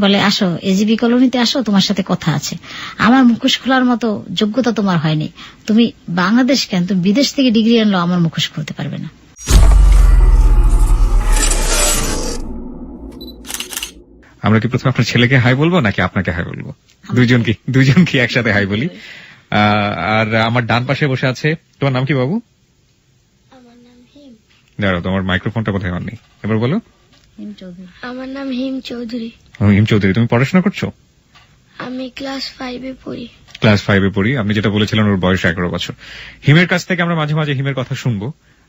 বলে আসো এজিবি কলোনিতে আসো, তোমার সাথে কথা আছে। আমার মুখোশ খোলার মতো যোগ্যতা তোমার হয়নি, তুমি বাংলাদেশ কেন, তুমি বিদেশ থেকে ডিগ্রি আনলো, আমার মুখোশ খুলতে পারবে না। আমরা কি প্রথমে আপনার ছেলেকে হাই বলবো নাকি আপনাকে হাই বলবো? দুইজনকে একসাথে হাই বলি। আর আমার ডান পাশে বসে আছে, তোমার নাম কি বাবু? আমার নাম হিম। দাঁড়াও, তোমার মাইক্রোফোনটা কোথায় হয়নি, এবার বলো। আমার নাম হিম চৌধুরী। হিম চৌধুরী, তুমি পড়াশোনা করছো? আমি ক্লাস 5-এ পড়ি। ক্লাস 5-এ পড়ি। আপনি যেটা বলেছিলেন ওর বয়স 11 বছর। হিমের কাছ থেকে আমরা মাঝে মাঝে হিমের কথা শুনবো,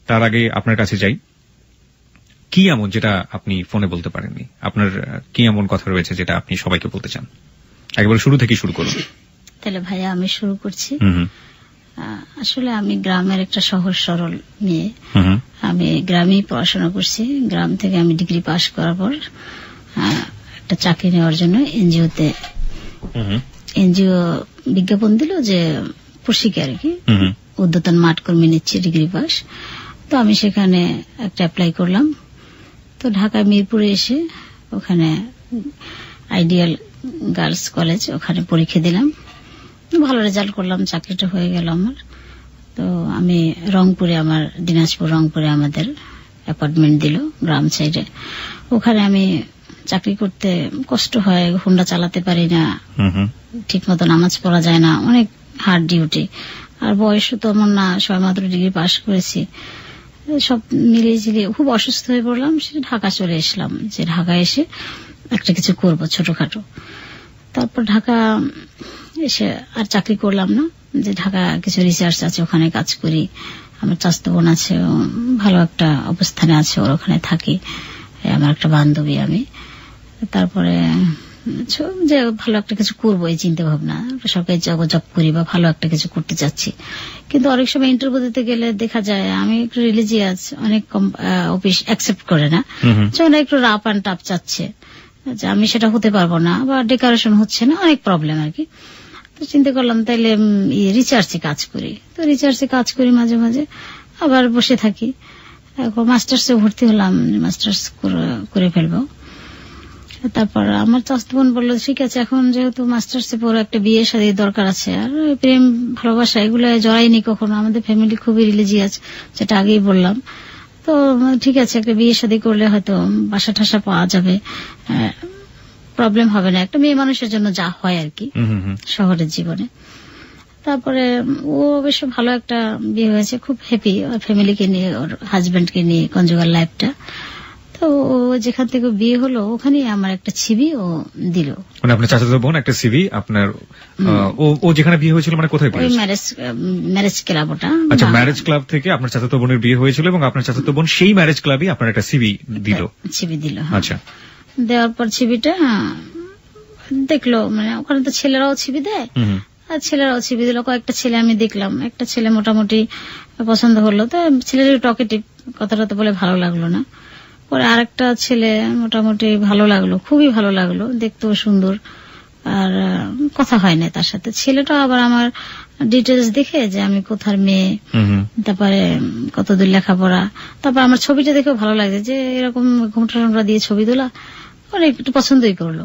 তার আগে আপনার কাছে যাই। কি এমন যেটা আপনি ফোনে বলতে পারেননি? আপনার কি এমন কথা রয়েছে যেটা আপনি সবাইকে বলতে চান? একেবারে শুরু থেকে শুরু করুন। তাহলে ভাইয়া আমি শুরু করছি। আসলে আমি গ্রামের একটা সহজ সরল মেয়ে। আমি গ্রামেই পড়াশোনা করছি। গ্রাম থেকে আমি ডিগ্রি পাশ করার পর একটা চাকরি নেওয়ার জন্য এনজিও বিজ্ঞাপন দিল যে প্রশিকে আর কি উদ্যতন মাঠ কর্মী নিচ্ছে ডিগ্রি পাস। তো আমি সেখানে একটা অ্যাপ্লাই করলাম। তো ঢাকা মিরপুরে এসে ওখানে আইডিয়াল গার্লস কলেজ, ওখানে পরীক্ষা দিলাম, ভালো রেজাল্ট করলাম, চাকরিটা হয়ে গেল আমার। তো আমি রংপুরে, আমার দিনাজপুর রংপুরে আমাদের অ্যাপার্টমেন্ট দিল গ্রাম সাইডে। ওখানে আমি চাকরি করতে কষ্ট হয়, হুন্ডা চালাতে পারি না, ঠিক মতো নামাজ পড়া যায় না, অনেক হার্ড ডিউটি। আর বয়সও তো আমার না, সবেমাত্র ডিগ্রি পাস করেছি। সব মিলিয়ে ঝিলিয়ে খুব অসুস্থ হয়ে পড়লাম। সেটা ঢাকা চলে এসলাম, যে ঢাকা এসে একটা কিছু করবো ছোটখাটো। তারপর ঢাকা এসে আর চাকরি করলাম না, যে ঢাকা কিছু রিসার্চ আছে, ওখানে কাজ করি। আমার চাচাতো বোন আছে, ভালো একটা অবস্থানে আছে, ওর ওখানে থাকি, আমার একটা বান্ধবী আমি। তারপরে যে ভালো একটা কিছু করবো এই চিন্তা ভাবনা, সরকারি জব করি বা ভালো একটা কিছু করতে চাচ্ছি। কিন্তু অনেক সময় ইন্টারভিউ দিতে গেলে দেখা যায় আমি একটু রিলিজিয়াস, অনেক অফিস অ্যাকসেপ্ট করে না, যখন একটু রাপ অ্যান্ড টাপ চাচ্ছে, আমি সেটা হতে পারবো না বা ডেকোরেশন হচ্ছে না, অনেক প্রবলেম আর কি। তো চিন্তা করলাম তাইলে রিসার্চে কাজ করি। তো রিসার্চে কাজ করি, মাঝে মাঝে আবার বসে থাকি। এখন মাস্টার্সে ভর্তি হলাম, মাস্টার্স করে ফেলবো। তারপর আমার চাচাতো বোন বললো ঠিক আছে, এখন যেহেতু মাস্টার্সে পড়ো, একটা বিয়ে শাদী দরকার আছে, আর প্রেম ভালোবাসা এগুলো জড়াইনি কখনো, আমাদের ফ্যামিলি খুবই রিলিজিয়াস, যেটা আগেই বললাম। তো ঠিক আছে, একটা বিয়ে শাদী করলে হয়তো বাসা ঠাসা পাওয়া যাবে, প্রবলেম হবে না, একটা মেয়ে মানুষের জন্য যা হয় আর কি শহরের জীবনে। তারপরে ও অবশ্য ভালো একটা বিয়ে হয়েছে, খুব হ্যাপি ওর ফ্যামিলিকে নিয়ে, ওর হাজবেন্ডকে নিয়ে, কনজুগাল লাইফটা। তো ও যেখান থেকে বিয়ে হলো ওখানে আমার একটা সিভি ও দিল। মানে আপনার চাচাতো বোন একটা সিভি আপনার, ও যেখানে বিয়ে হয়েছিল মানে কোথায় বিয়ে? Marriage club. ওটা আচ্ছা, ম্যারেজ ক্লাব থেকে আপনার চাচাতো বোনের বিয়ে হয়েছিল এবং আপনার চাচাতো বোন সেই ম্যারেজ ক্লাবই আপনার একটা সিভি দিল। আচ্ছা, দেওয়ার পর সিভিটা দেখলো, মানে ওখানে তো ছেলেরাও সিভি দেয়, আর ছেলেরাও সিভি দিল। কয়েকটা ছেলে আমি দেখলাম, একটা ছেলে মোটামুটি পছন্দ হলো, তো ছেলের টকেটিভ, কথাটা তো বলে ভালো লাগলো না। পরে আরেকটা ছেলে মোটামুটি ভালো লাগলো, খুবই ভালো লাগলো, দেখতেও সুন্দর, আর কথা হয় না তার সাথে। ছেলেটা আবার আমার ডিটেলস দেখে যে আমি কোথার মেয়ে, তারপরে কতদূর লেখাপড়া, তারপর আমার ছবিটা দেখেও ভালো লাগছে, যে এরকম ঘুমটা টুমটা দিয়ে ছবি তোলা, ওরা একটু পছন্দই করলো।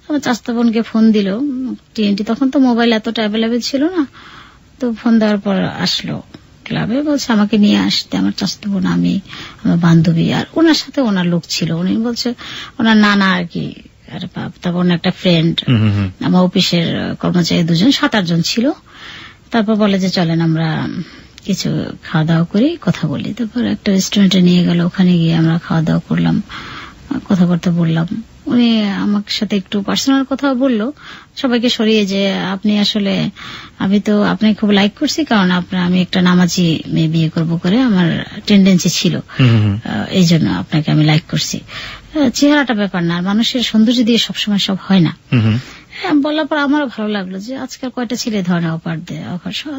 আমার চাচাতো বোনকে ফোন দিল, টিএনটি, তখন তো মোবাইল এতটা অ্যাভেলেবেল ছিল না। তো ফোন দেওয়ার পর আসলো ক্লাবে, বলছে আমাকে নিয়ে আসতে, আমার চাচাতো বোন, আমি, আমার বান্ধবী, আর ওনার সাথে ওনার লোক ছিল। উনি বলছে ওনার নানা আর কি, তারপর একটা ফ্রেন্ড, আমার অফিসের কর্মচারী 2জন, 7-8 জন ছিল। তারপর বলে যে চলেন আমরা কিছু খাওয়া দাওয়া করি, কথা বলি। তারপর একটা রেস্টুরেন্টে নিয়ে গেল, ওখানে গিয়ে আমরা খাওয়া দাওয়া করলাম, কথাবার্তা বললাম। উনি আমার সাথে একটু পার্সোনাল কথা বললো, সবাইকে সরিয়ে, যে আপনি আসলে, আমি তো আপনাকে খুব লাইক করছি, কারণ আমি একটা নামাজি মেয়ে বিয়ে করবো করে আমার টেন্ডেন্সি ছিল, এই জন্য আপনাকে আমি লাইক করছি। চেহারাটা ব্যাপার না, মানুষের সৌন্দর্য দিয়ে সবসময় সব হয় না। বলার পর আমারও ভালো লাগলো যে আজকাল কয়টা ছেলে ধরনের অফার দেয়,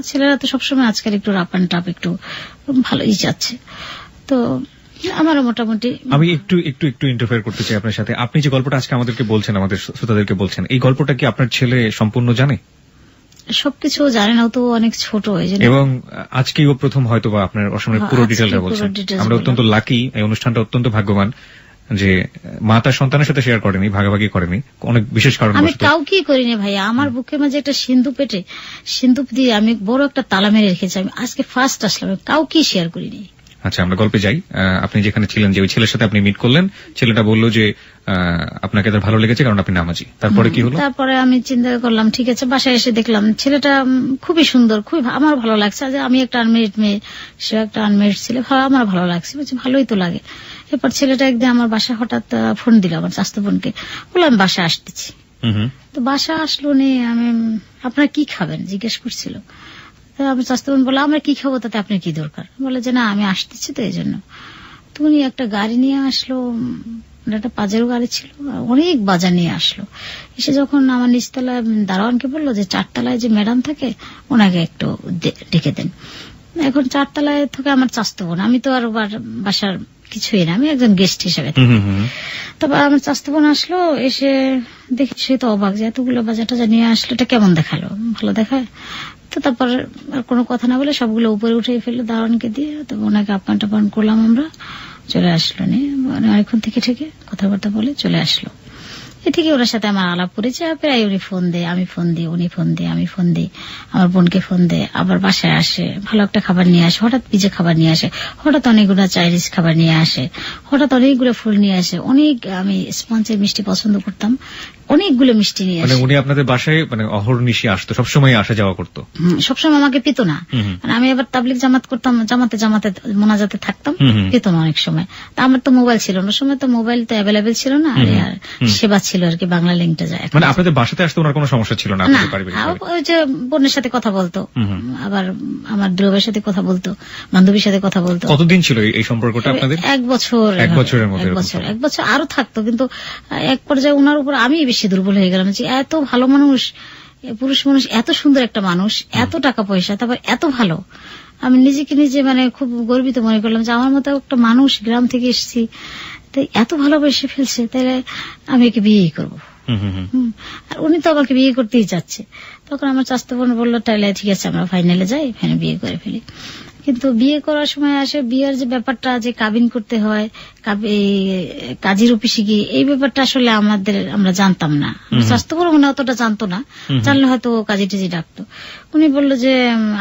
ছেলেরা তো সবসময় আজকাল একটু রাপ অ্যান্ড টাপ, একটু ভালোই যাচ্ছে। তো আমারও মোটামুটি। আমি একটু ইন্টারফেয়ার করতে চাই আপনার সাথে। আপনি যে গল্পটা আজকে আমাদেরকে বলছেন, আমাদের শ্রোতাদেরকে বলছেন, এই গল্পটা কি আপনার ছেলে সম্পূর্ণ জানে? সবকিছু জানে না, তো অনেক ছোট, এবং আজকেই ও প্রথম হয়তো বা আপনার অসমের পুরো ডিটেলটা বলছেন। আমরা অত্যন্ত লাকি, এই অনুষ্ঠানটা অত্যন্ত ভাগ্যবান যে মা তার সন্তানের সাথে শেয়ার করেনি, ভাগাভাগি করেনি, অনেক বিশেষ কারণ? আমি কাউকেই করিনি ভাইয়া। আমার বুকের মাঝে একটা সিন্ধু পেটে সিন্ধুক দিয়ে আমি বড় একটা তালা মেরে রেখেছি। আমি আজকে ফার্স্ট আসলাম, কাউকেই শেয়ার করিনি। আচ্ছা, আমরা গল্পে যাই। আপনি যেখানে ছিলেন, যে ওই ছেলের সাথে আপনি মিট করলেন, ছেলেটা বললো যে আপনাকে তার ভালো লেগেছে কারণ আপনি নামাজি। তারপরে কি হলো? তারপরে আমি চিন্তা করলাম, ঠিক আছে, বাসায় এসে দেখলাম ছেলেটা খুবই সুন্দর, খুবই আমার ভালো লাগছে। যে আমি একটা আনমেরিড মেয়ে, সে একটা আনমেরিড ছিল, আমার ভালো লাগছে, বলছি ভালোই তো লাগে। এরপর ছেলেটা একদিন আমার বাসায় হঠাৎ ফোন দিল, আমার চাচাতো বোনকে, বললাম আমি বাসায় আসতেছি। তো বাসা আসলো নি, আমি আপনারা কি খাবেন জিজ্ঞেস করছিল। আমার চাচাতো বোন বললো আমরা কি খাবো, তাতে আপনার কি দরকার? বলে যে না আমি আসতেছি তো এই জন্য। তো উনি একটা গাড়ি নিয়ে আসলো, একটা পাজেরো গাড়ি ছিল, অনেক বাজার নিয়ে আসলো। এসে যখন আমার নিচতলায় দারোয়ানকে বললো যে 4 তলায় যে ম্যাডাম থাকে ওনাকে একটু ডেকে দেন। এখন 4 তলায় থেকে আমার চাচাতো বোন, আমি তো আর বাসার কিছুই না, আমি একজন গেস্ট হিসেবে থাকি। তারপর আমার চাচাতো বোন আসলো, এসে দেখি সে তো অবাক যে এতগুলো বাজার টাজার নিয়ে আসলো, এটা কেমন দেখালো, ভালো দেখায়? তো তারপর কোনো কথা না বলে সবগুলো উপরে উঠে ফেললো দারোয়ানকে দিয়ে। তো ওনাকে আপ্যায়ন টাপ্যায়ন করলাম, আমরা চলে আসলো নি, অনেকক্ষণ থেকে কথাবার্তা বলে চলে আসলো। এ থেকে ওনার সাথে আমার আলাপ করেছে। প্রায় উনি ফোন দেয়, আমি ফোন দিই, উনি ফোন দেয়, আমি ফোন দিই, আমার বোনকে ফোন দেয়, আবার বাসায় আসে, ভালো একটা খাবার নিয়ে আসে, হঠাৎ পিজা খাবার নিয়ে আসে, হঠাৎ অনেকগুলো চাইনিজ খাবার নিয়ে আসে, হঠাৎ অনেকগুলো ফুল নিয়ে আসে। অনেক আমি স্পঞ্জের মিষ্টি পছন্দ করতাম, অনেকগুলো মিষ্টি নিয়ে আসে। উনি আপনাদের বাসায় অহর্নিশি আসতো, সবসময় আসা যাওয়া করতো? সবসময় আমাকে পেতো না। আমি এবার তাবলিগ জামাত করতাম, জামাতে মোনাজাতে থাকতাম, পেতো না অনেক সময়। তা আমার তো মোবাইল ছিল না, সময় তো মোবাইল তো অ্যাভেলেবেল ছিল না, আর সেবা ছিল আর কি, বাংলা লিঙ্কটা যায়। আপনাদের বাসাতে আসতে ওনার কোনো সমস্যা ছিল না? ওই যে বোনের সাথে কথা বলতো, আবার আমার দুলাভাইয়ের সাথে কথা বলতো, বান্ধবীর সাথে কথা বলতো। কতদিন ছিল এই সম্পর্কটা আপনাদের? 1 বছর। 1 বছরের মধ্যে? 1 বছর আরো থাকতো, কিন্তু এক পর্যায়ে ওনার উপর আমি বেশি দুর্বল হয়ে গেলাম যে এত ভালো মানুষ, পুরুষ মানুষ, এত সুন্দর একটা মানুষ, এত টাকা পয়সা, তারপর এত ভালো। আমি নিজেকে নিজে খুব গর্বিত মনে করলাম যে আমার মতো একটা মানুষ, গ্রাম থেকে এসেছি, তাই এত ভালোবেসে ফেলছে, তাহলে আমি একে বিয়েই করবো। আর উনি তো আমাকে বিয়ে করতেই চাচ্ছে। তখন আমার চাচাতো বোন বললো তাহলে ঠিক আছে আমরা ফাইনালে যাই, এখানে বিয়ে করে ফেলি। কিন্তু বিয়ে করার সময় আসে বিয়ের যে ব্যাপারটা, যে কাবিন করতে হয়, কাজীর অফিসে গিয়ে, এই ব্যাপারটা আসলে আমরা জানতাম না। চাচাতো বোন মনে অতটা জানতো না, জানলে হয়তো কাজী টাজি ডাকতো। উনি বললো যে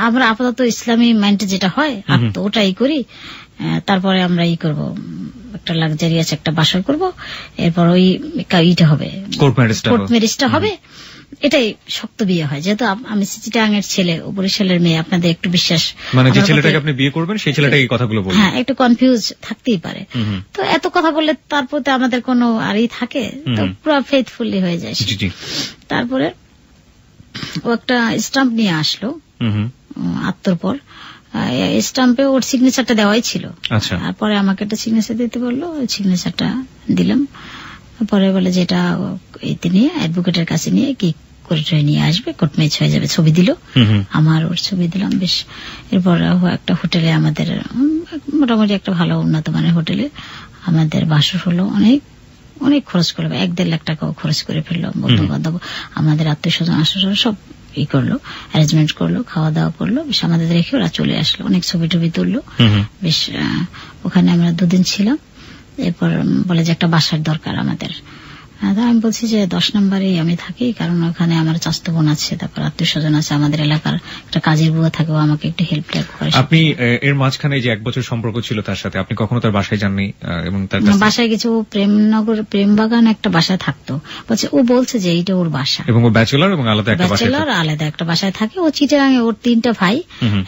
আমরা আপাতত ইসলামী মাইন্ডে যেটা হয় তো ওটাই করি, তারপরে আমরা করব, একটা লাক্সারিয়াস একটা বাসর করব, এরপর ওই ইটা হবে, কোর্ট ম্যারেজটা হবে, এটাই শক্ত বিয়ে হয়। যেহেতু আমি চিটাগাং এর ছেলে, বরিশালের মেয়ে, আপনাদের একটু বিশ্বাস, যে ছেলেটাকে আপনি বিয়ে করবেন সেই ছেলেটা এই কথাগুলো বলবে, হ্যাঁ একটু কনফিউজ থাকতেই পারে। তো এত কথা বললে তারপর আমাদের কোনো আরই থাকে, তো পুরো ফেথফুলি হয়ে যায়। তারপরে ও একটা স্টাম্প নিয়ে আসলো আত্মর পর, স্টাম্পে ওর সিগনেচারটা দেওয়াই ছিল। তারপরে আমাকে একটা সিগনেচার দিতে বললো, ওই সিগনেচারটা দিলাম। পরে বলে যে এটা এতে নিয়ে অ্যাডভোকেটের কাছে নিয়ে কি করে নিয়ে আসবে, কোর্ট ম্যাচ হয়ে যাবে। ছবি দিল, আমার ওর ছবি দিলাম। বেশ, এরপর একটা হোটেলে, আমাদের মোটামুটি একটা ভালো উন্নত মানের হোটেলে আমাদের বাসর হলো। অনেক খরচ করলো, 1-1.5 লাখ টাকাও খরচ করে ফেললো। বন্ধু বান্ধব, আমাদের আত্মীয় স্বজন আত্মীয় সব করলো, অ্যারেঞ্জমেন্ট করলো, খাওয়া দাওয়া করলো। বেশ, আমাদের রেখে ওরা চলে আসলো, অনেক ছবি টবি তুললো। বেশ, ওখানে আমরা 2 দিন ছিলাম। এরপর বলে যে একটা বাসার দরকার আমাদের। আমি বলছি যে 10 নম্বরে আমি থাকি, কারণ ওখানে আমার চাচাতো বোন আছে, তারপর আত্মীয় স্বজন আছে, আমাদের এলাকার একটা কাজের বুয়া থাকে, ও আমাকে একটু হেল্প করে। আপনি এর মাঝখানে যে 1 বছর সম্পর্ক ছিল তার সাথে, আপনি কখনো তার বাসায় যাননি? এবং তার বাসায় কিছু প্রেমনগর, প্রেমবাগান একটা বাসায় থাকতো, বলছে ও বলছে যে এইটা ওর বাসা, এবং ও ব্যাচেলর, এবং আলাদা একটা বাসায় থাকে। ও চিটাগাঙে, ওর 3টা ভাই,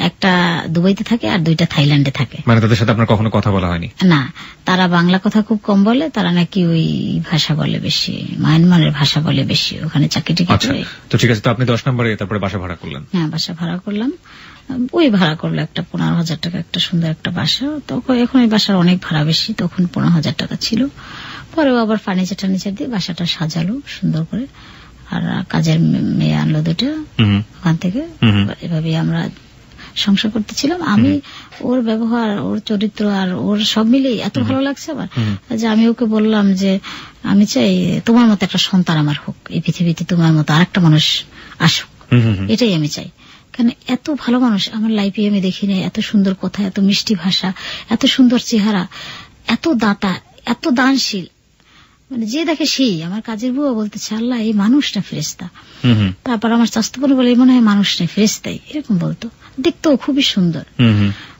একটা দুবাইতে থাকে আর 2টা থাইল্যান্ডে থাকে। তাদের সাথে আপনার কখনো কথা বলা হয়নি? না, তারা বাংলা কথা খুব কম বলে, তারা নাকি ওই ভাষা বলে বেশি, মায়ানমারের ভাষা বলে বেশি, ওখানে চাকরি করে। তো ঠিক আছে, তো আপনি 10 নম্বরে তারপরে বাসা ভাড়া করলেন? হ্যাঁ, বাসা ভাড়া করলাম। ওই ভাড়া করলো একটা 15,000 টাকা, একটা সুন্দর একটা বাসা। তখন এখন এই বাসার অনেক ভাড়া বেশি, তখন 15,000 টাকা ছিল। পরেও আবার ফার্নিচার দিয়ে বাসাটা সাজালো সুন্দর করে, আর কাজের মেয়ে আনলো 2টা ওখান থেকে। এভাবে আমরা সংসার করতেছিলাম। আমি ওর ব্যবহার, ওর চরিত্র আর ওর সব মিলেই এত ভালো লাগছে আমার, যে আমি ওকে বললাম যে আমি চাই তোমার মতো একটা সন্তান আমার হোক, এই পৃথিবীতে তোমার মতো আরেকটা মানুষ আসুক, এটাই আমি চাই। কারণ এত ভালো মানুষ আমার লাইফে আমি দেখিনি, এত সুন্দর কথা, এত মিষ্টি ভাষা, এত সুন্দর চেহারা, এত দাতা, এত দানশীল, মানে যে দেখে সেই। আমার কাজের বুয়া বলতেছে আল্লাহ এই মানুষটা ফেরেশতা। তারপর আমার চাস্তপন বলে মনে হয় মানুষ নেই ফেরেশতাই, এরকম বলতো। দেখতেও খুবই সুন্দর।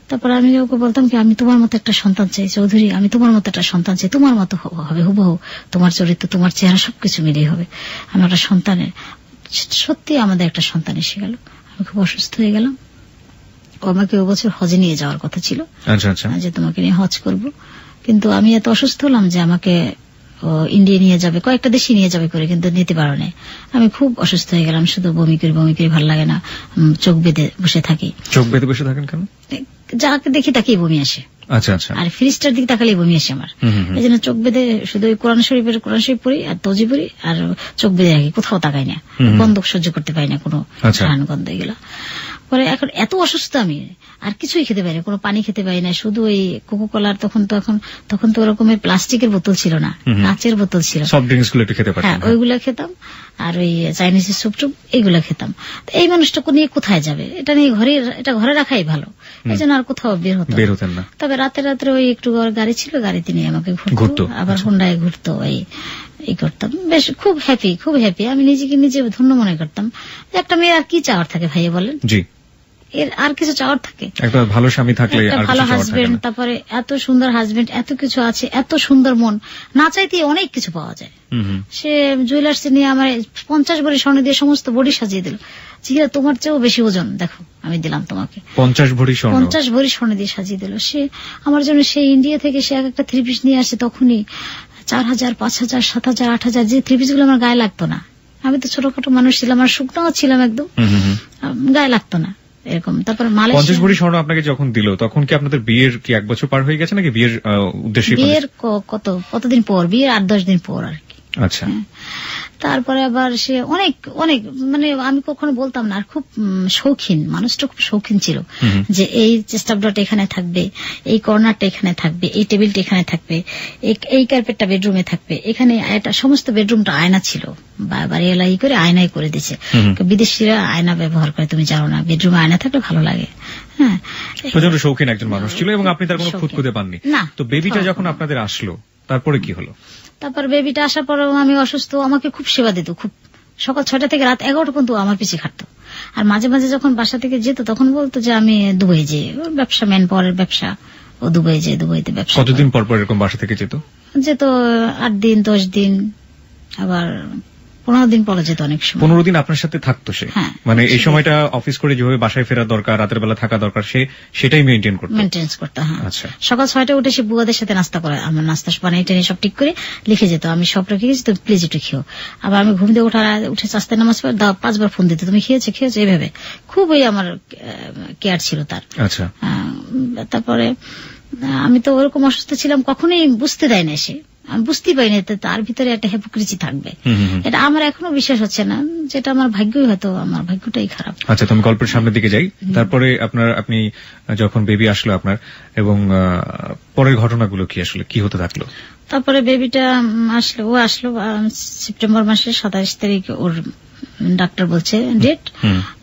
তারপর আমি ওকে বলতাম কি আমি তোমার মতো একটা সন্তান চাই চৌধুরী, আমি তোমার মতো একটা সন্তান চাই, তোমার মতো হবে হুবহু, তোমার চরিত্র তোমার চেহারা সবকিছু মিলিয়ে হবে। আমার একটা সন্তানের, সত্যি আমাদের একটা সন্তান এসে গেল। আমি খুব অসুস্থ হয়ে গেলাম। ও আমাকে ও বছর হজে নিয়ে যাওয়ার কথা ছিল, যে তোমাকে নিয়ে হজ করব, কিন্তু আমি এত অসুস্থ হলাম যে আমাকে ইন্ডিয়া নিয়ে যাবে, কয়েকটা দেশে নিয়ে যাবে করে, কিন্তু নিতে পারো না। আমি খুব অসুস্থ হয়ে গেলাম, শুধু বমি করি ভালো লাগে না, চোখ বেঁধে বসে থাকি। চোখ বেঁধে বসে থাকেন কেন? যাকে দেখি তাকেই বমি আসে। আচ্ছা আচ্ছা। আর ফ্রিজটার দিকে তাকালেই বমি আসে আমার। এই জন্য চোখ বেঁধে শুধু কোরআন শরীফ পড়ি আর তজি পড়ি আর চোখ বেঁধে রাখি, কোথাও তাকাই না, গন্ধ সহ্য করতে পারি না, কোনো গন্ধ এগুলা। পরে এখন এত অসুস্থ আমি আর কিছুই খেতে পারি না, কোনো পানি খেতে পারি না, শুধু ওই কোকোকলার, তখন তো ওরকমের প্লাস্টিকের বোতল ছিল না, কাঁচের বোতল ছিল, হ্যাঁ ওইগুলা খেতাম। আর ওই চাইনিজের স্যুপ টুপ এইগুলা খেতাম। এই মানুষটা নিয়ে কোথায় যাবে, এটা নিয়ে ঘরে রাখাই ভালো, এই জন্য আর কোথাও বের হতেন না। তবে রাতে ওই একটু গাড়ি ছিল, গাড়িতে নিয়ে আমাকে ঘুরতো, আবার হোন্ডায় ঘুরতো, এই করতাম। বেশ খুব হ্যাপি। আমি নিজেকে নিজে ধন্য মনে করতাম। একটা মেয়ে আর কি চাওয়ার থাকে ভাইয়া বলেন? এর আর কিছু চাওয়ার থাকে? একটা ভালো স্বামী থাকলে, ভালো হাজবেন্ড, তারপরে এত সুন্দর হাজবেন্ড, এত কিছু আছে, এত সুন্দর মন, না চাইতে অনেক কিছু পাওয়া যায়। সে জুয়েলার্স নিয়ে আমার 50 ভরি স্বর্ণ দিয়ে সমস্ত বডি সাজিয়ে দিল। তোমার চেয়েও বেশি ওজন, দেখো আমি দিলাম তোমাকে 50 ভরি স্বর্ণ দিয়ে সাজিয়ে দিল। সে আমার জন্য, সে ইন্ডিয়া থেকে সে একটা 3 পিস নিয়ে আসে, তখনই 4000, 5000, 7000, 8000, যে 3 পিস গুলো আমার গায়ে লাগতো না। আমি তো ছোটখাটো মানুষ ছিলাম, আর শুকনাও ছিলাম একদম, গায়ে লাগতো না এরকম। তারপরে 50 ভরি স্বর্ণ আপনাকে যখন দিল, তখন কি আপনাদের বিয়ের কি 1 বছর পার হয়ে গেছে নাকি বিয়ের উদ্দেশ্যে? বিয়ের কতদিন পর, বিয়ের 8-10 দিন পর আর কি। আচ্ছা। তারপরে আবার সে অনেক মানে আমি কখনো বলতাম না, আর খুব শৌখিন, মানুষটা খুব শৌখিন ছিল, যে এই চেস্টাবটা এখানে থাকবে, এই কর্নারটা এখানে থাকবে, এই টেবিলটা এখানে থাকবে, এই কার্পেটটা বেডরুমে থাকবে, এখানে এটা সমস্ত বেডরুমটা আয়না ছিল, বাড়িওয়ালা করে আয়নায় করে দিচ্ছে। বিদেশিরা আয়না ব্যবহার করে, তুমি জানো না, বেডরুমে আয়না থাকলে ভালো লাগে। হ্যাঁ, প্রচন্ড শৌখিন একজন মানুষ ছিল, এবং আপনি তার কোনো খুঁতখুঁতে পাননি না। তো বেবিটা যখন আপনাদের আসলো, তারপরে কি হলো? তারপর বেবিটা আসার পর আমি অসুস্থ, আমাকে খুব সেবা দিত, খুব সকাল 6টা থেকে রাত 11টা পর্যন্ত আমার পিছে খাটতো। আর মাঝে মাঝে যখন বাসা থেকে যেত তখন বলতো যে আমি দুবাই যাই, ওর ব্যবসা, ম্যান পাওয়ারের ব্যবসা, ও দুবাই যায়, দুবাইতে ব্যবসা। কতদিন পর এরকম বাসা থেকে যেত? 8 দিন, 10 দিন, আবার 15 দিন পরে যেত অনেক সময়। 15 দিন আপনার সাথে থাকতো সে? মানে এই সময়টা অফিস করে যেভাবে বাসায় ফেরা দরকার, রাতের বেলা থাকা দরকার, সেটাই মেনটেন করতো। হ্যাঁ। আচ্ছা। সকাল 6টায় উঠে সে বুয়াদের সাথে নাস্তা করে, আমার নাস্তা বানাই টেনে সব ঠিক করে লিখে যেত, আমি সব রেখে গেছি, তুমি প্লিজ একটু খেও। আবার আমি ঘুম দিয়ে উঠে চাস্তে নামাজ পড়ে 5 বার ফোন দিত, তুমি খেয়েছো, এইভাবে খুবই আমার কেয়ার ছিল তার। আচ্ছা। তারপরে আমি তো ওরকম অসুস্থ ছিলাম, কখনোই বুঝতে দেয় না সে, আমি বুঝতেই পারি না তার ভিতরে একটা হিপোক্রেসি থাকবে। এটা আমার এখনো বিশ্বাস হচ্ছে না, যেটা আমার ভাগ্যই, হয়তো আমার ভাগ্যটাই খারাপ। আচ্ছা, তুমি গল্পের সামনের দিকে যাই। তারপরে আপনি যখন বেবি আসলো আপনার, এবং পরের ঘটনাগুলো কি, আসলে কি হতে থাকলো? তারপরে বেবিটা আসলো সেপ্টেম্বর মাসের 27 তারিখে, ওর ডাক্তার বলছে ডেট।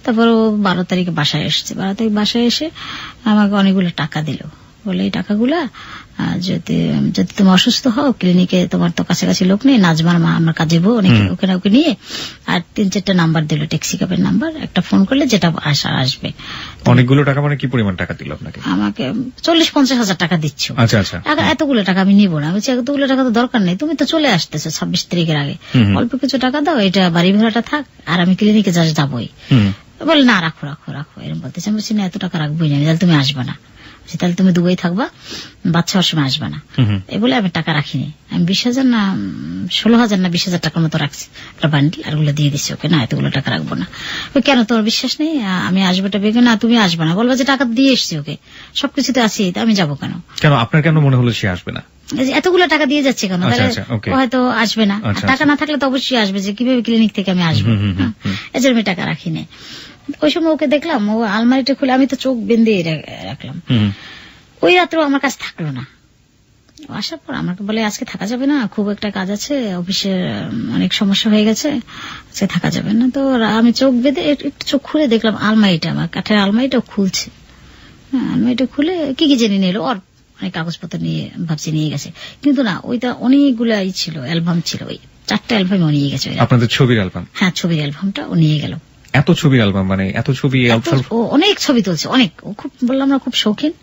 তারপর ও 12 তারিখে বাসায় এসছে। 12 তারিখ বাসায় এসে আমাকে অনেকগুলো টাকা দিল, বলে এই টাকাগুলা যদি তুমি অসুস্থ হও, ক্লিনিকে তোমার তো কাছাকাছি লোক নেই, নাজমার মা আমার কাজে বউ, ওকে নিয়ে, আর 3-4টা নাম্বার দিল, ট্যাক্সি ক্যাবের নাম্বার, একটা ফোন করলে যেটা আসবে। অনেকগুলো টাকা মানে কি পরিমাণ টাকা দিল আপনাকে? আমাকে 40-50 হাজার টাকা দিচ্ছ। আচ্ছা আচ্ছা। এতগুলো টাকা আমি নিব না। আমি বলছি এতগুলো টাকা তো দরকার নেই, তুমি তো চলে আসতেছো 26 তারিখের আগে, অল্প কিছু টাকা দাও, এটা বাড়ি ভাড়াটা থাক, আর আমি ক্লিনিকে যাবোই। বলে না, রাখো এরকম বলতেছে। আমি বলছি না, এত টাকা রাখবোই না, তাহলে তুমি আসবে না, তাহলে তুমি দুবাই থাকবা, বাচ্চা হওয়ার সময় আসবে না, এই বলে আমি টাকা রাখিনি। আমি 20,000 না 16,000 না 20,000 টাকার মতো রাখছি, একটা বান্ডিল, আর ওগুলো দিয়ে দিচ্ছি ওকে। না, এতগুলো টাকা রাখবো না। কেন, তোমার বিশ্বাস নেই আমি আসবো? না, তুমি আসবে না। বলবো যে টাকা দিয়ে এসছি ওকে, সবকিছুতে আছি, আমি যাবো কেন? আপনার কেন মনে হলো সে আসবে না? এতগুলো টাকা দিয়ে যাচ্ছে কেন, হয়তো আসবে না। টাকা না থাকলে তো অবশ্যই আসবে, যে কিভাবে ক্লিনিক থেকে আমি আসবো, এজন্য আমি টাকা রাখিনি। ওই সময় ওকে দেখলাম, ও আলমারিটা খুলে, আমি তো চোখ বেঁধে রাখলাম। ওই রাত্রেও আমার কাছে থাকলো না। আসার পর আমাকে বলে আজকে থাকা যাবে না, খুব একটা কাজ আছে, অফিসের অনেক সমস্যা হয়ে গেছে, আজকে থাকা যাবে না। তো আমি চোখ বেঁধে একটু চোখ খুলে দেখলাম আলমারিটা, আমার কাঠের আলমারিটা খুলছে। আলমারিটা খুলে কি জেনে নিল, ওর অনেক কাগজপত্র নিয়ে ভাবছি নিয়ে গেছে, কিন্তু না, ওইটা অনেকগুলাই ছিল, অ্যালবাম ছিল, ওই 4টা অ্যালবাম ও নিয়ে গেছে। আপনাদের ছবির অ্যালবাম? হ্যাঁ, ছবির অ্যালবামটা ও নিয়ে গেল। এত ছবির অ্যালবাম, মানে এত ছবি? অনেক ছবি তুলছে, অনেক। ও খুব, বললাম না, খুব শৌখিন,